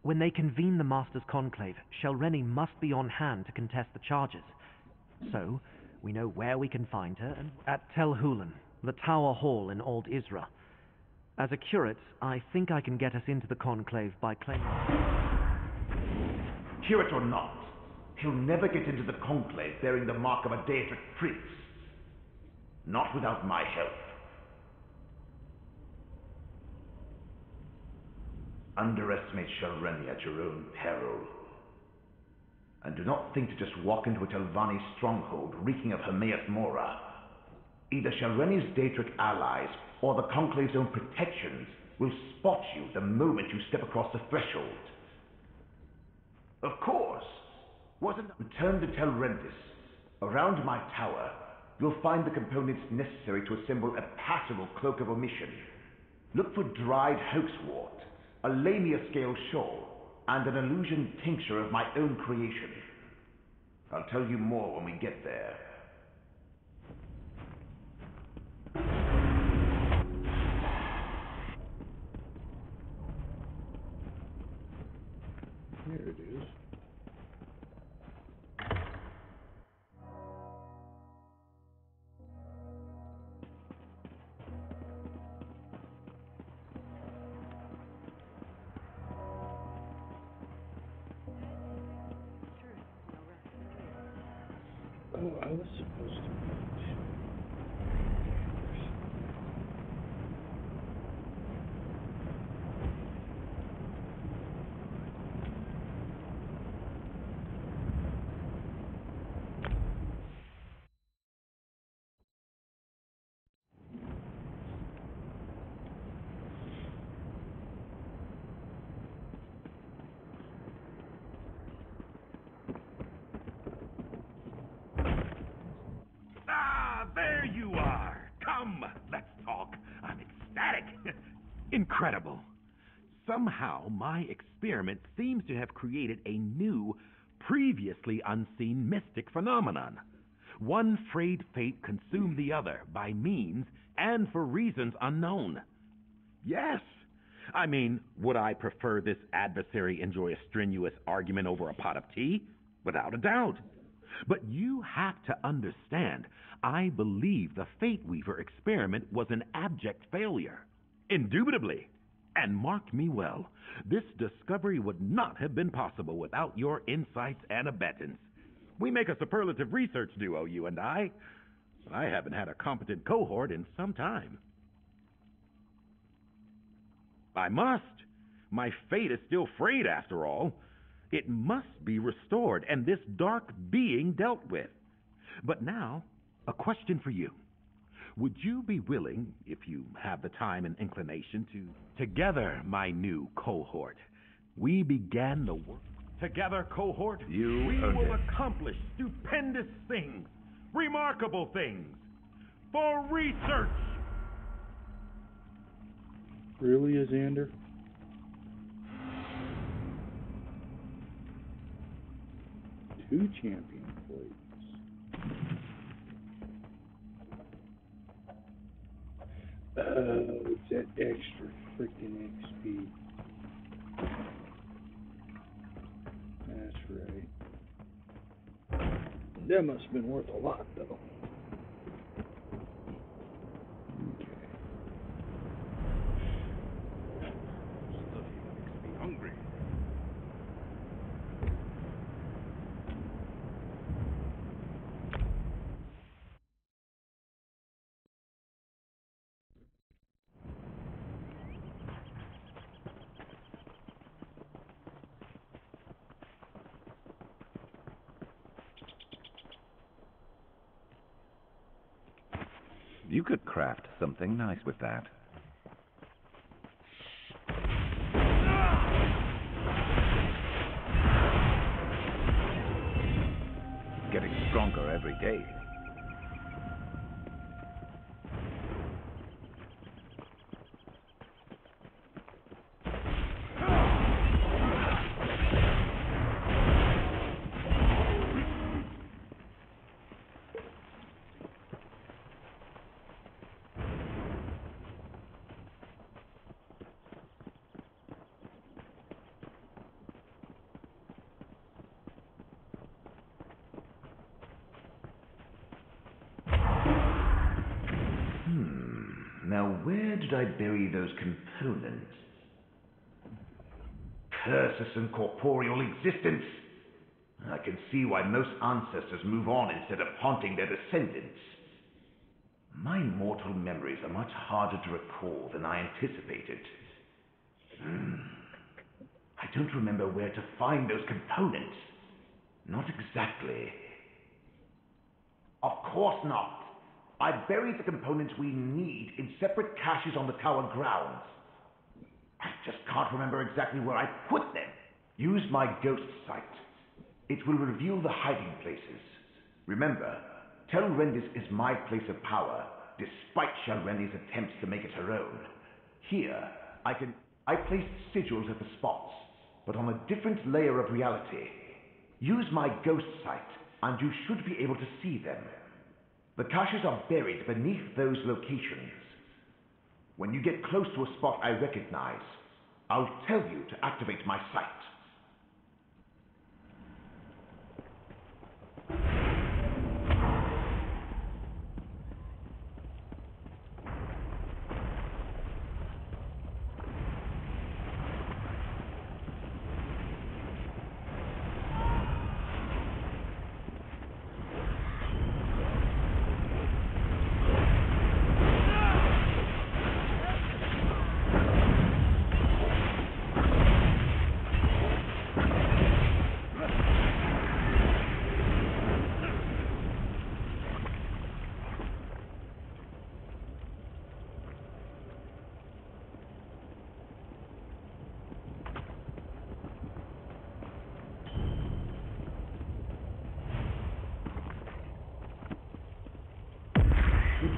When they convene the Masters' conclave, Shelreni must be on hand to contest the charges. So, we know where we can find her, and at Tel Hulan, the Tower Hall in Old Isra. As a curate, I think I can get us into the conclave by claiming... Curate or not, he'll never get into the conclave bearing the mark of a Daedric prince. Not without my help. Underestimate Shelreni at your own peril. And do not think to just walk into a Telvanni stronghold reeking of Hermeous Mora. Either Shelreni's Daedric allies or the Conclave's own protections will spot you the moment you step across the threshold. Of course, return to Telrendis. Around my tower, you'll find the components necessary to assemble a passable cloak of omission. Look for dried hoaxwort, a lamia scale shawl, and an illusion tincture of my own creation. I'll tell you more when we get there. There it is. Oh, I was supposed to meet. There you are! Come, let's talk. I'm ecstatic. Incredible. Somehow, my experiment seems to have created a new, previously unseen mystic phenomenon. One frayed fate consumed the other by means and for reasons unknown. Yes. I mean, would I prefer this adversary enjoy a strenuous argument over a pot of tea? Without a doubt. But you have to understand, I believe the Fate Weaver experiment was an abject failure. Indubitably. And mark me well, this discovery would not have been possible without your insights and abettance. We make a superlative research duo, you and I. I haven't had a competent cohort in some time. I must. My fate is still frayed, after all. It must be restored, and this dark being dealt with. But now, a question for you. Would you be willing, if you have the time and inclination, to... Together, my new cohort, we began the work. Together, cohort, we will accomplish stupendous things, remarkable things, for research! Really, Azander? Two champion plates. Oh, it's that extra freaking XP. That's right. That must have been worth a lot, though. Be hungry. You could craft something nice with that. Getting stronger every day. Now, where did I bury those components? Curses and corporeal existence! I can see why most ancestors move on instead of haunting their descendants. My mortal memories are much harder to recall than I anticipated. I don't remember where to find those components. Not exactly. Of course not. I buried the components we need in separate caches on the tower grounds. I just can't remember exactly where I put them. Use my ghost sight. It will reveal the hiding places. Remember, Telrendis is my place of power, despite Shalrenni's attempts to make it her own. Here, I placed sigils at the spots, but on a different layer of reality. Use my ghost sight, and you should be able to see them. The caches are buried beneath those locations. When you get close to a spot I recognize, I'll tell you to activate my sight.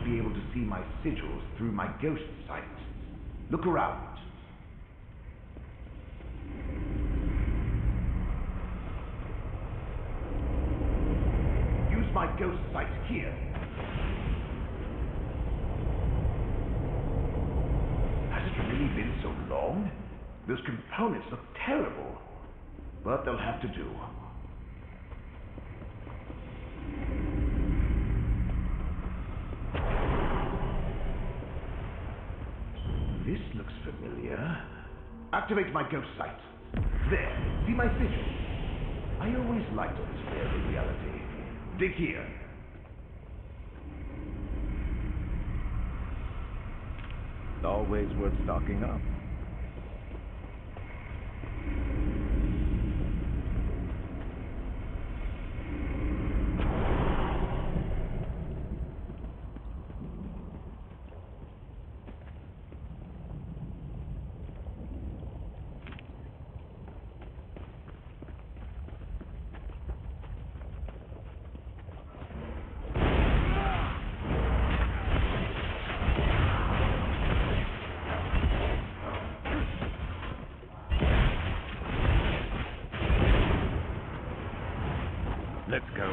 Be able to see my sigils through my ghost sight. Look around. Use my ghost sight here. Has it really been so long? Those components look terrible, but they'll have to do. This looks familiar. Activate my ghost sight. There, see my sigil? I always liked this layer of reality. Dig here. Always worth stocking up. Let's go.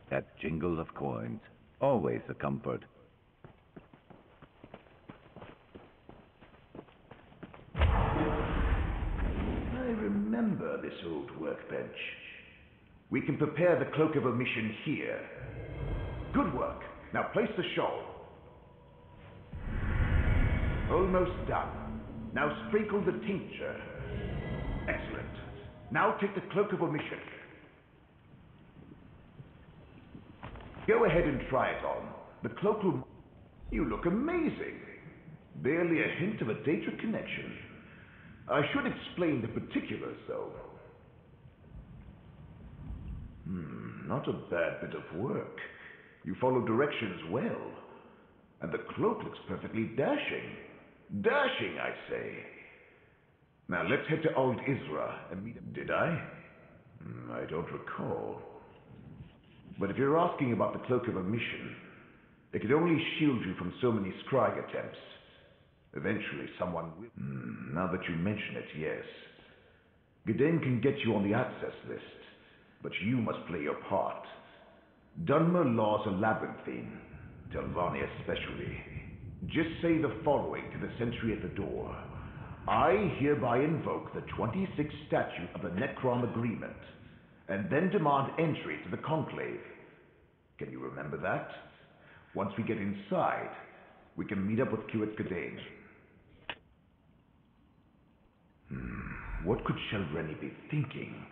That jingle of coins, always a comfort. Remember this old workbench. We can prepare the Cloak of Omission here. Good work. Now place the shawl. Almost done. Now sprinkle the tincture. Excellent. Now take the Cloak of Omission. Go ahead and try it on. The cloak will... You look amazing. Barely a hint of a data connection. I should explain the particulars, though. Not a bad bit of work. You follow directions well. And the cloak looks perfectly dashing. Dashing, I say. Now let's head to Old Isra and meet him. Did I? I don't recall. But if you're asking about the Cloak of Omission, it could only shield you from so many scrying attempts. Eventually someone will... now that you mention it, yes. Gadain can get you on the access list, but you must play your part. Dunmer laws are labyrinthine, Telvanni especially. Just say the following to the sentry at the door. I hereby invoke the 26th statute of the Necrom Agreement, and then demand entry to the Conclave. Can you remember that? Once we get inside, we can meet up with Curate Gadain. What could Shelreni be thinking?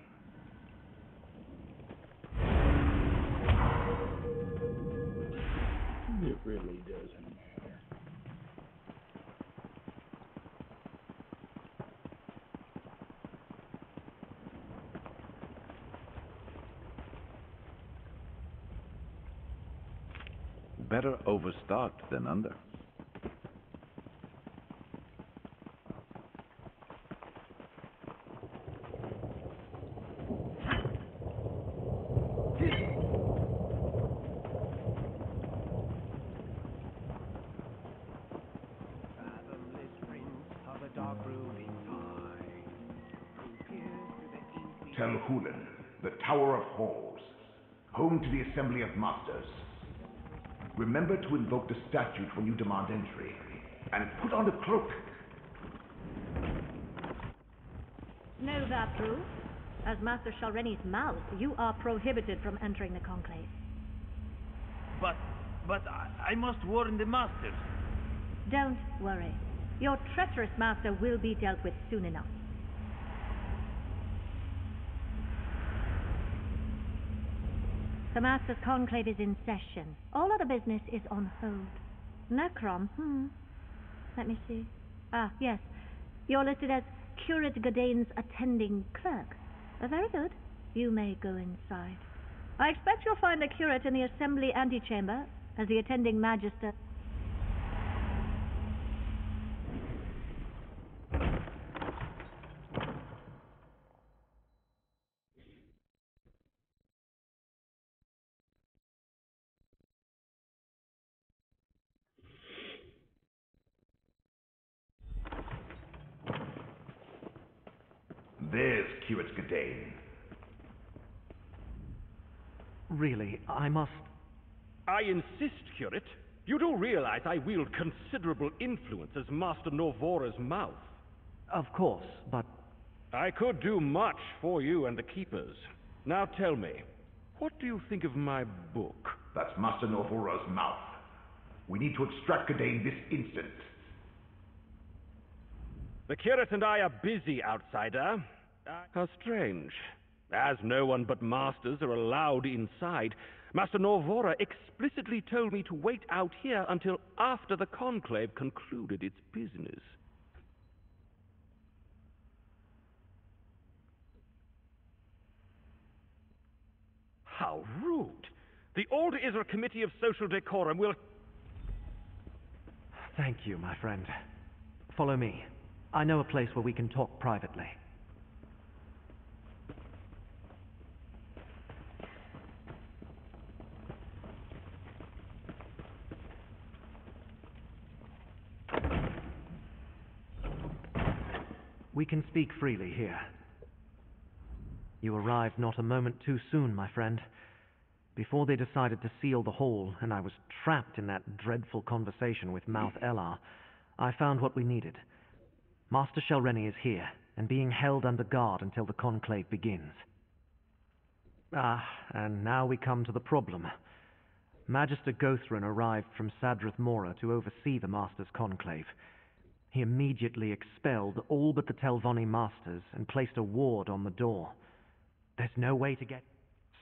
It really doesn't matter. Better overstocked than under. Tel Hulen, the Tower of Halls, home to the Assembly of Masters. Remember to invoke the statute when you demand entry, and put on the cloak. Know that, Drew? As Master Shalreni's mouse, you are prohibited from entering the Conclave. But I must warn the masters. Don't worry. Your treacherous master will be dealt with soon enough. The Master's Conclave is in session. All other business is on hold. Necrom, Let me see. Ah, yes. You're listed as Curate Gadain's attending clerk. Very good. You may go inside. I expect you'll find the curate in the Assembly antechamber as the attending magister. There's Curate Gadain. Really, I must... I insist, Curate. You do realize I wield considerable influence as Master Norvora's mouth. Of course, but... I could do much for you and the Keepers. Now tell me, what do you think of my book? That's Master Norvora's mouth. We need to extract Gadain this instant. The Curate and I are busy, outsider. How strange. As no one but masters are allowed inside, Master Norvora explicitly told me to wait out here until after the Conclave concluded its business. How rude! The Old Isra Committee of Social Decorum will... Thank you, my friend. Follow me. I know a place where we can talk privately. We can speak freely here. You arrived not a moment too soon, my friend. Before they decided to seal the hall, and I was trapped in that dreadful conversation with Mouth Elar, I found what we needed. Master Shelreni is here, and being held under guard until the Conclave begins. And now we come to the problem. Magister Gothran arrived from Sadrith Mora to oversee the Master's Conclave. He immediately expelled all but the Telvanni Masters and placed a ward on the door. There's no way to get...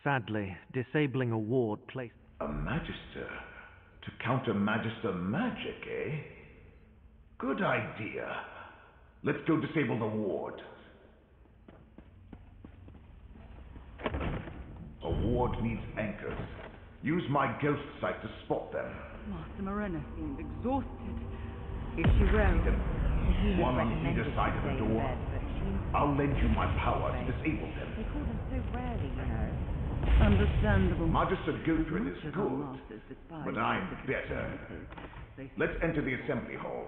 Sadly, disabling a ward placed... A Magister? To counter Magister magic, eh? Good idea. Let's go disable the ward. A ward needs anchors. Use my ghost sight to spot them. Master Morena seemed exhausted. If she will. One on either side of the door. I'll lend you my power to disable them. They call them so rarely, you know. Understandable. Magister Giltrin is good, but I'm better. Let's enter the assembly hall.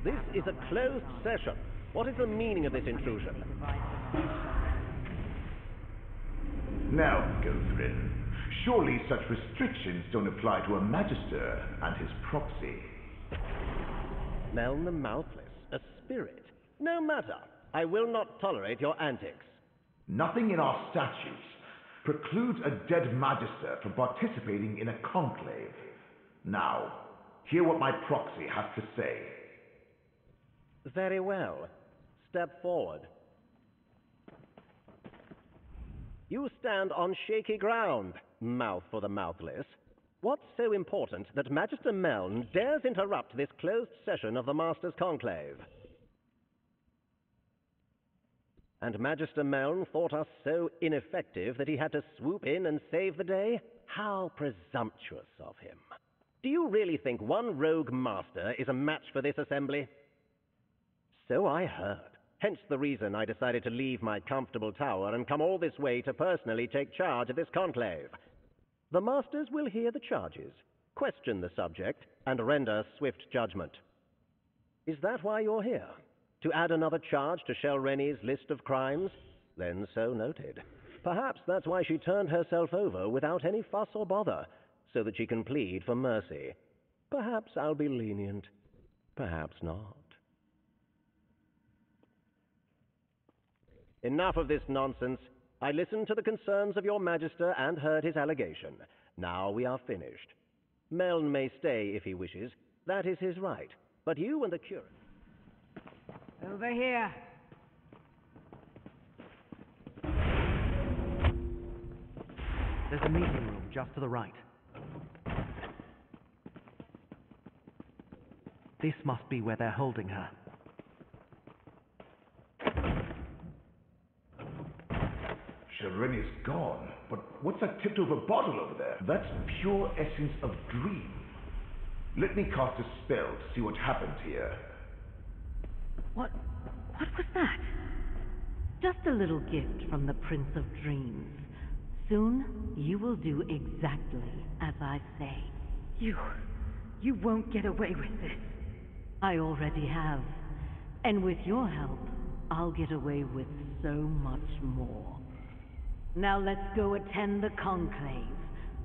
This is a closed session. What is the meaning of this intrusion? Now, Giltrin, surely such restrictions don't apply to a Magister and his proxy. Meln the Mouthless, a spirit. No matter. I will not tolerate your antics. Nothing in our statutes precludes a dead Magister from participating in a conclave. Now, hear what my proxy has to say. Very well. Step forward. You stand on shaky ground, mouth for the mouthless. What's so important that Magister Meln dares interrupt this closed session of the Master's Conclave? And Magister Meln thought us so ineffective that he had to swoop in and save the day? How presumptuous of him. Do you really think one rogue master is a match for this assembly? So I heard. Hence the reason I decided to leave my comfortable tower and come all this way to personally take charge of this conclave. The masters will hear the charges, question the subject, and render swift judgment. Is that why you're here? To add another charge to Shel Rennie's list of crimes? Then so noted. Perhaps that's why she turned herself over without any fuss or bother, so that she can plead for mercy. Perhaps I'll be lenient. Perhaps not. Enough of this nonsense. I listened to the concerns of your Magister and heard his allegation. Now we are finished. Meln may stay if he wishes. That is his right. But you and the curate... Over here. There's a meeting room just to the right. This must be where they're holding her. Shel Rennie's gone, but what's that tipped-over bottle over there? That's pure essence of dream. Let me cast a spell to see what happens here. What was that? Just a little gift from the Prince of Dreams. Soon, you will do exactly as I say. You won't get away with this. I already have. And with your help, I'll get away with so much more. Now let's go attend the conclave.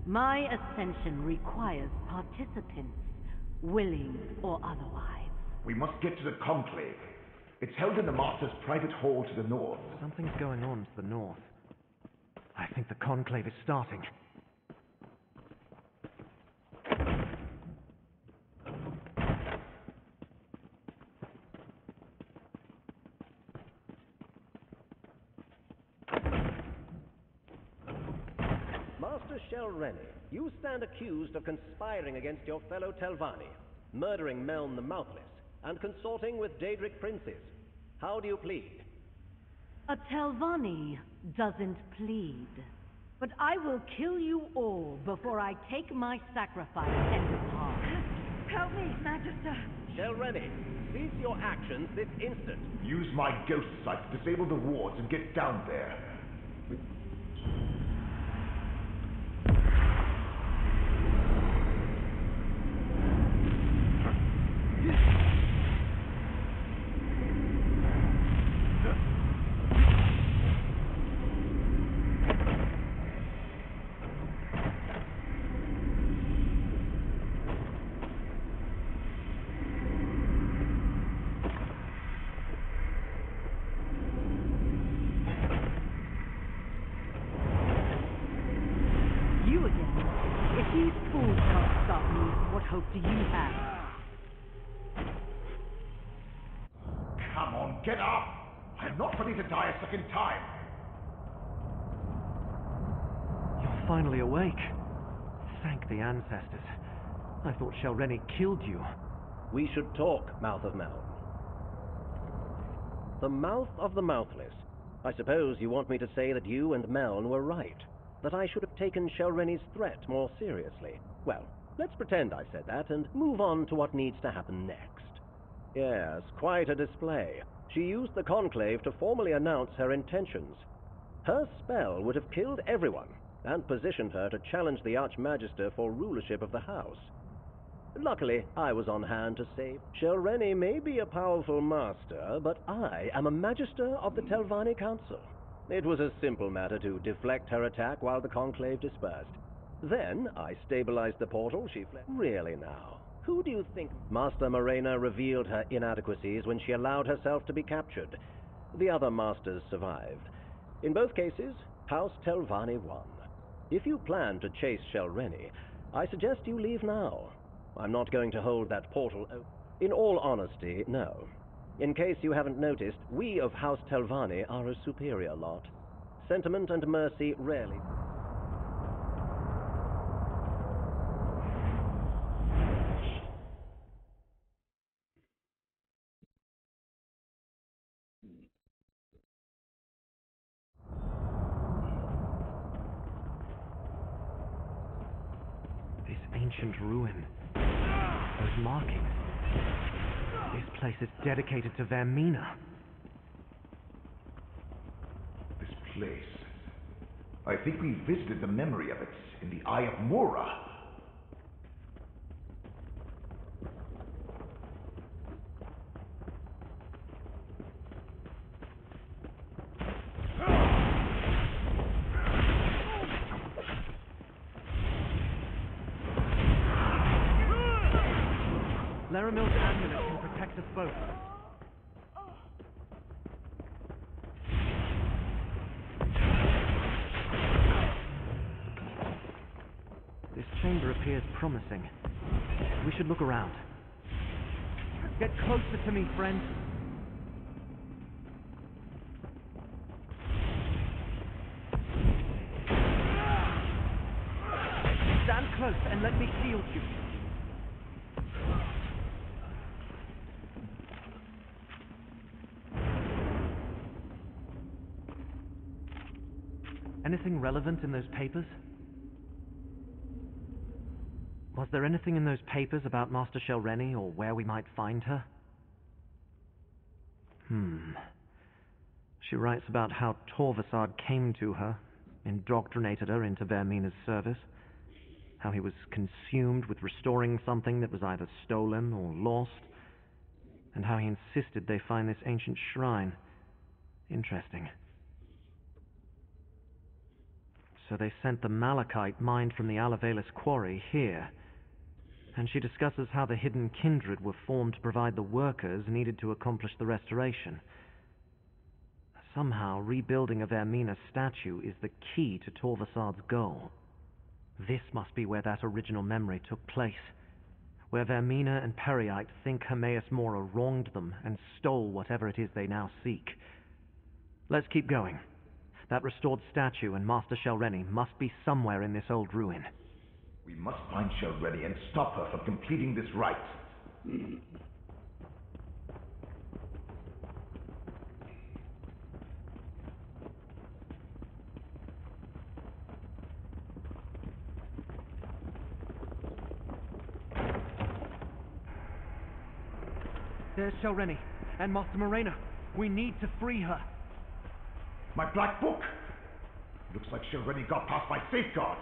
My ascension requires participants, willing or otherwise. We must get to the conclave. It's held in the Master's private hall to the north. Something's going on to the north. I think the conclave is starting. Master Shel Rennie, you stand accused of conspiring against your fellow Telvanni, murdering Meln the Mouthless, and consorting with Daedric princes. How do you plead? A Telvanni doesn't plead. But I will kill you all before I take my sacrifice and depart. Help me, Magister. Shel Rennie, cease your actions this instant. Use my ghost sight to disable the wards and get down there. Hope do you have? Come on, get up! I'm not ready to die a second time! Your finally awake. Thank the ancestors. I thought Shelreni killed you. We should talk, Mouth of Meln. The mouth of the mouthless. I suppose you want me to say that you and Meln were right. That I should have taken Shelreni's threat more seriously. Well, let's pretend I said that and move on to what needs to happen next. Yes, quite a display. She used the Conclave to formally announce her intentions. Her spell would have killed everyone, and positioned her to challenge the Archmagister for rulership of the house. Luckily, I was on hand to save. Shelreni may be a powerful master, but I am a Magister of the Telvanni Council. It was a simple matter to deflect her attack while the Conclave dispersed. Then, I stabilized the portal she fled. Really now, who do you think? Master Morena revealed her inadequacies when she allowed herself to be captured. The other masters survived. In both cases, House Telvanni won. If you plan to chase Shelreni, I suggest you leave now. I'm not going to hold that portal open. In all honesty, no. In case you haven't noticed, we of House Telvanni are a superior lot. Sentiment and mercy rarely... This ancient ruin. Those markings. This place is dedicated to Vermina. This place... I think we visited the memory of it in the Eye of Mora. Laramil's amulet can protect us both. This chamber appears promising. We should look around. Get closer to me, friend. Stand close and let me shield you. Anything relevant in those papers? Was there anything in those papers about Master Shelreni or where we might find her? She writes about how Torvesard came to her, indoctrinated her into Vermina's service, how he was consumed with restoring something that was either stolen or lost, and how he insisted they find this ancient shrine. Interesting. So they sent the malachite mined from the Alavelis quarry here, and she discusses how the hidden kindred were formed to provide the workers needed to accomplish the restoration. Somehow, rebuilding a Vermina statue is the key to Torvesard's goal. This must be where that original memory took place, where Vermina and Periite think Hermeous Mora wronged them and stole whatever it is they now seek. Let's keep going. That restored statue and Master Shelreni must be somewhere in this old ruin. We must find Shelreni and stop her from completing this rite. There's Shelreni and Master Morena. We need to free her. My black book! Looks like Shelreni got past my safeguards.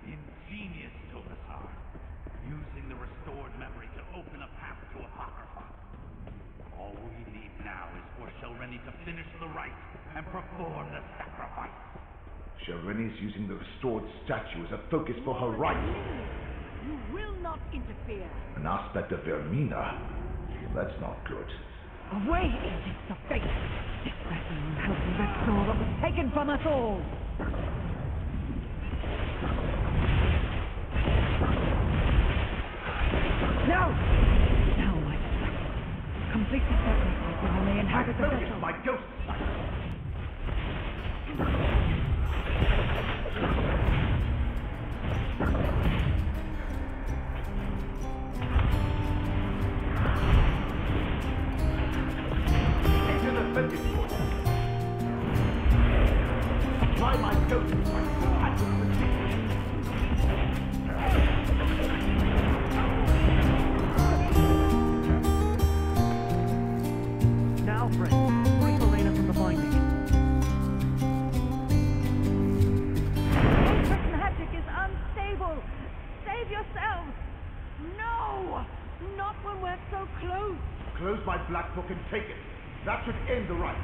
Ingenious, Torvesard. Using the restored memory to open a path to Apocrypha. All we need now is for Shelreni to finish the rite and perform the sacrifice. Shelreni's using the restored statue as a focus for her rite. You will not interfere. An aspect of Vermina. That's not good. Away, agents of fate! This vessel will help you restore what was taken from us all! No! Now, my son. Complete the sacrifice and I may inhabit the vessel. My ghost sight! close! Close my black book and take it. That should end the rite.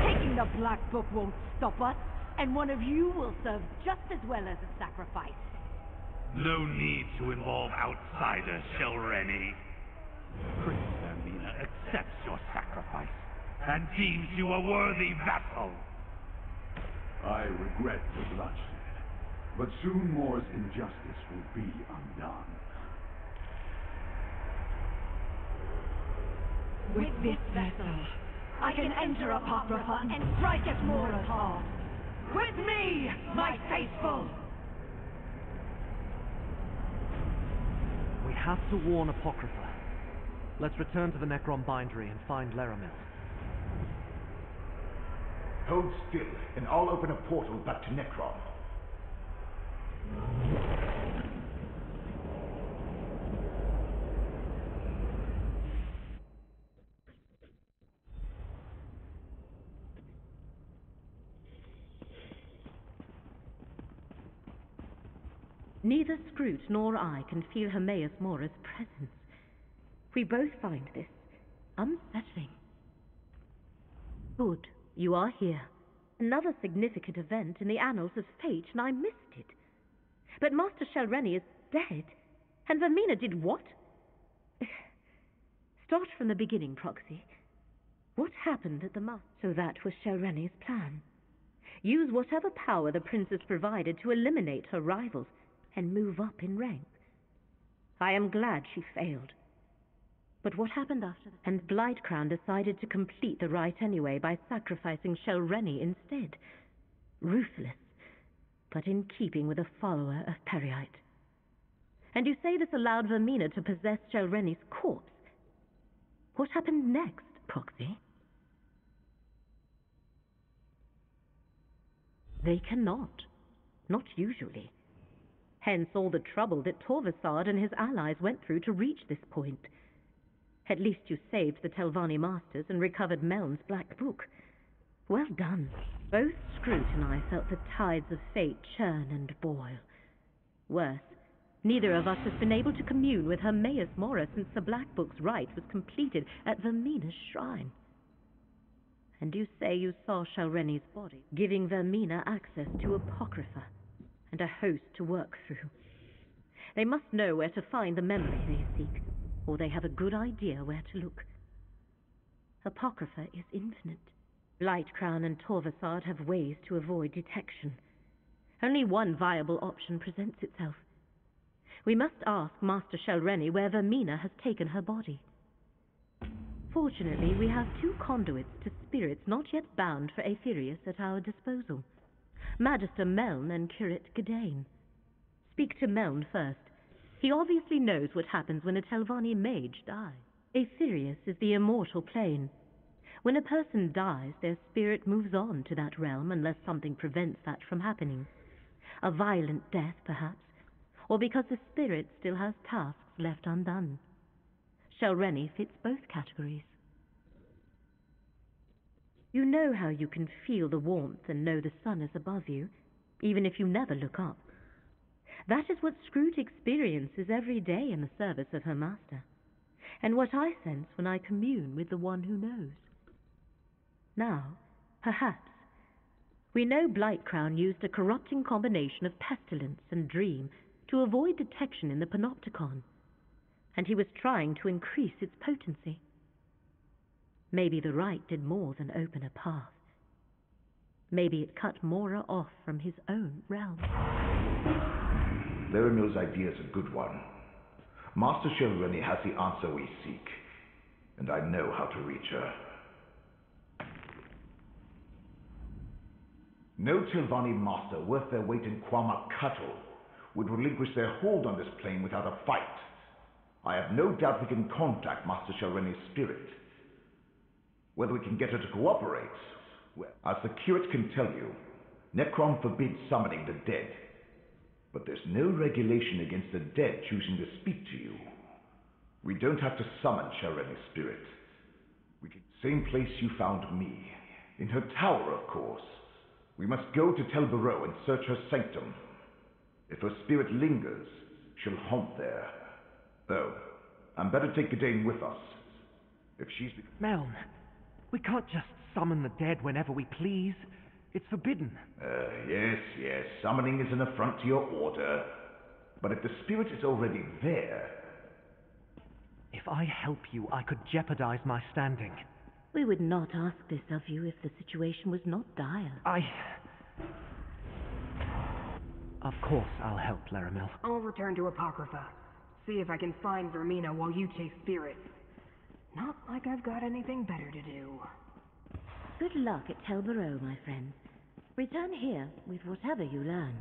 Taking the black book won't stop us, and one of you will serve just as well as a sacrifice. No need to involve outsiders, Shelreni. Prince Vermina accepts your sacrifice and deems you a worthy vassal. I regret the bloodshed, but soon Mora's injustice will be undone. With this vessel, I can enter Apocrypha and strike at Mora's heart. With me, my faithful! We have to warn Apocrypha. Let's return to the Necron bindery and find Laramil. Hold still, and I'll open a portal back to Necron. Neither Scroot nor I can feel Hermeous Mora's presence. We both find this unsettling. Good, you are here. Another significant event in the annals of fate, and I missed it. But Master Shelreni is dead. And Vermina did what? Start from the beginning, Proxy. What happened at the Master? So that was Shelreni's plan. Use whatever power the princess provided to eliminate her rivals and move up in rank. I am glad she failed. But what happened after that? And Blightcrown decided to complete the rite anyway by sacrificing Shelreni instead. Ruthless, but in keeping with a follower of Periite. And you say this allowed Vermina to possess Shelreni's corpse. What happened next, Proxy? They cannot. Not usually. Hence all the trouble that Torvesard and his allies went through to reach this point. At least you saved the Telvanni Masters and recovered Meln's Black Book. Well done. Both Scroot and I felt the tides of fate churn and boil. Worse, neither of us has been able to commune with Hermeous Mora since the Black Book's rite was completed at Vermina's shrine. And you say you saw Shelreni's body, giving Vermina access to Apocrypha and a host to work through. They must know where to find the memory they seek, or they have a good idea where to look. Apocrypha is infinite. Blightcrown and Torvesard have ways to avoid detection. Only one viable option presents itself. We must ask Master Shelreni where Vermina has taken her body. Fortunately, we have two conduits to spirits not yet bound for Aetherius at our disposal. Magister Meln and Curate Gadain. Speak to Meln first. He obviously knows what happens when a Telvanni mage dies. Aetherius is the immortal plane. When a person dies, their spirit moves on to that realm unless something prevents that from happening. A violent death, perhaps, or because the spirit still has tasks left undone. Shelreni fits both categories. You know how you can feel the warmth and know the sun is above you, even if you never look up. That is what Scroot experiences every day in the service of her master, and what I sense when I commune with the one who knows. Now, perhaps, we know Blightcrown used a corrupting combination of pestilence and dream to avoid detection in the Panopticon, and he was trying to increase its potency. Maybe the rite did more than open a path. Maybe it cut Mora off from his own realm. Laramil's idea is a good one. Master Shelreni has the answer we seek, and I know how to reach her. No Telvanni master worth their weight in Quamak cattle would relinquish their hold on this plane without a fight. I have no doubt we can contact Master Shelreni's spirit. Whether we can get her to cooperate, well, as the curate can tell you, Necron forbids summoning the dead. But there's no regulation against the dead choosing to speak to you. We don't have to summon Shelreni's spirit. We can same place you found me. In her tower, of course. We must go to Tel Barrow and search her sanctum. If her spirit lingers, she'll haunt there. Though, I'm better take Gadain with us. If she's... Meln, we can't just summon the dead whenever we please. It's forbidden. Yes. Summoning is an affront to your order. But if the spirit is already there... If I help you, I could jeopardize my standing. We would not ask this of you if the situation was not dire. Of course I'll help, Laramil. I'll return to Apocrypha. See if I can find Vermina while you chase spirits. Not like I've got anything better to do. Good luck at Tel Barrow, my friend. Return here with whatever you learn.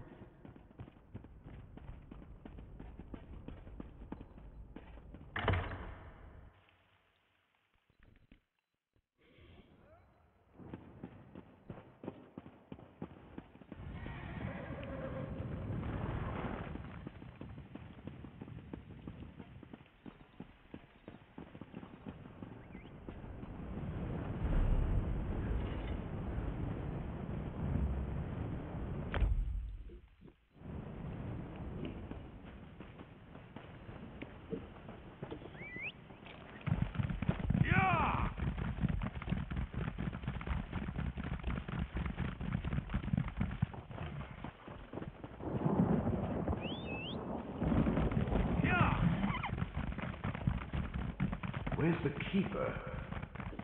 Where's the keeper?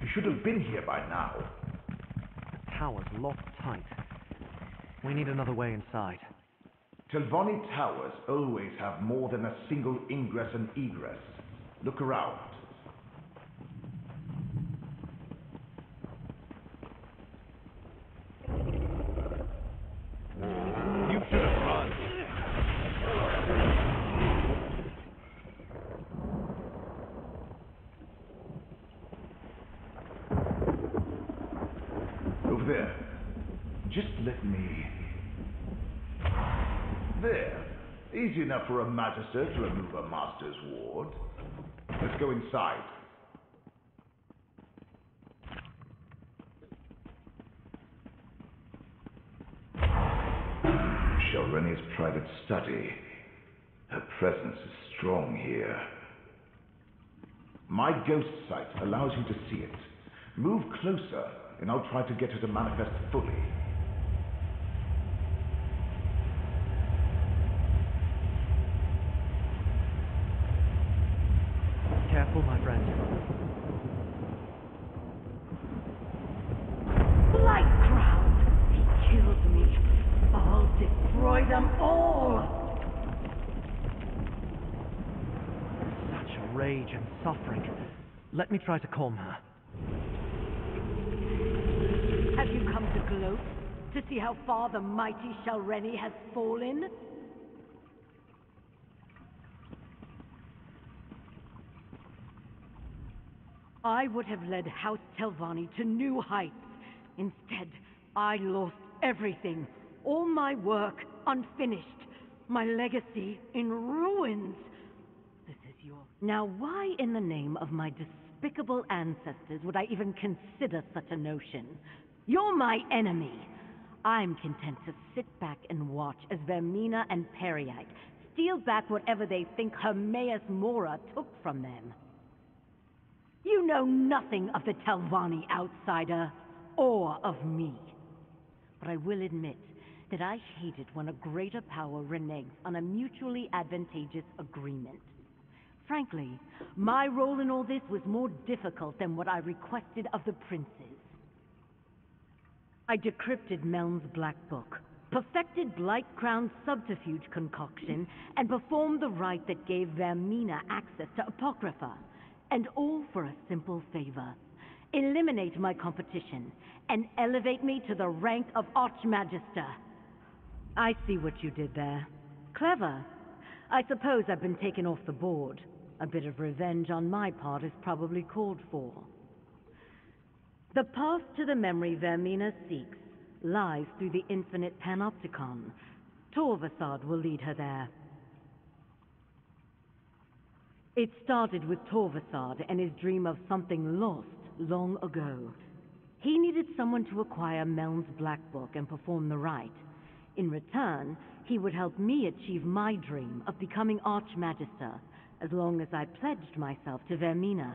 He should have been here by now. The tower's locked tight. We need another way inside. Telvanni towers always have more than a single ingress and egress. Look around. You should have run. Over there. Just let me... There. Easy enough for a magister to remove a master's ward. Let's go inside. Shalreni's private study. Her presence is strong here. My ghost sight allows you to see it. Move closer, and I'll try to get her to manifest fully. Careful, my friend. Blightcrown! He killed me. I'll destroy them all! Such rage and suffering. Let me try to calm her. Have you come to gloat? To see how far the mighty Shalreni has fallen? I would have led House Telvanni to new heights. Instead, I lost everything. All my work unfinished. My legacy in ruins. This is your... Now, why in the name of my despicable ancestors would I even consider such a notion? You're my enemy. I'm content to sit back and watch as Vermina and Periite steal back whatever they think Hermeous Mora took from them. You know nothing of the Telvanni outsider, or of me. But I will admit that I hate it when a greater power reneges on a mutually advantageous agreement. Frankly, my role in all this was more difficult than what I requested of the princes. I decrypted Meln's Black Book, perfected Blightcrown's subterfuge concoction, and performed the rite that gave Vermina access to Apocrypha. And all for a simple favor. Eliminate my competition, and elevate me to the rank of Archmagister. I see what you did there. Clever. I suppose I've been taken off the board. A bit of revenge on my part is probably called for. The path to the memory Vermina seeks lies through the Infinite Panopticon. Torvesard will lead her there. It started with Torvesard and his dream of something lost long ago. He needed someone to acquire Meln's Black Book and perform the rite. In return, he would help me achieve my dream of becoming Archmagister, as long as I pledged myself to Vermina.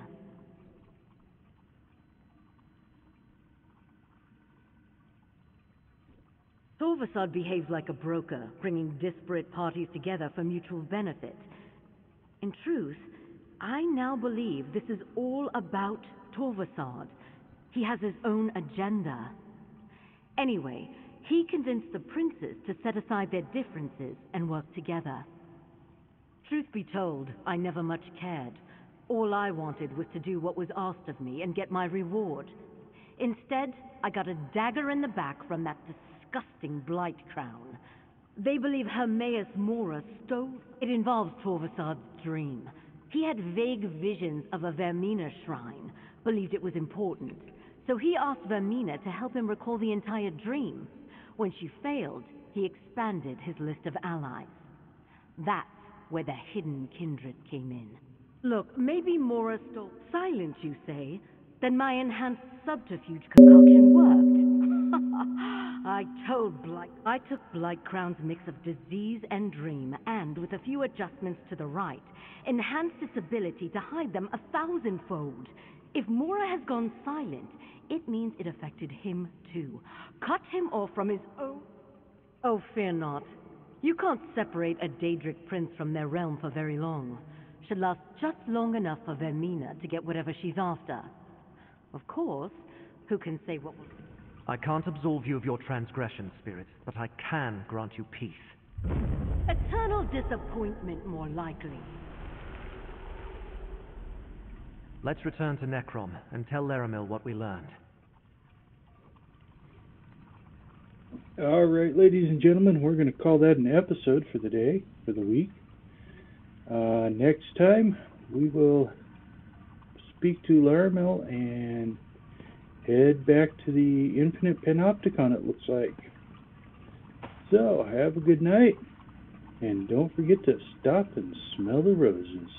Torvesard behaves like a broker, bringing disparate parties together for mutual benefit. In truth, I now believe this is all about Torvesard. He has his own agenda. Anyway, he convinced the princes to set aside their differences and work together. Truth be told, I never much cared. All I wanted was to do what was asked of me and get my reward. Instead, I got a dagger in the back from that disgusting Blightcrown. They believe Hermeous Mora stole... It involves Torvesard's dream. He had vague visions of a Vermina shrine, believed it was important. So he asked Vermina to help him recall the entire dream. When she failed, he expanded his list of allies. That's where the hidden kindred came in. Look, maybe Mora stole... Silent, you say? Then my enhanced subterfuge concoction worked. I took Blightcrown's mix of disease and dream, and with a few adjustments to the right, enhanced its ability to hide them 1,000-fold. If Mora has gone silent, it means it affected him too. Cut him off from his own... Oh, fear not. You can't separate a Daedric prince from their realm for very long. Should last just long enough for Vermina to get whatever she's after. Of course, who can say what will... I can't absolve you of your transgression, Spirit, but I can grant you peace. Eternal disappointment, more likely. Let's return to Necrom and tell Laramil what we learned. All right, ladies and gentlemen, we're going to call that an episode for the day, for the week. Next time, we will speak to Laramil and head back to the Infinite Panopticon, it looks like. So, have a good night, and don't forget to stop and smell the roses.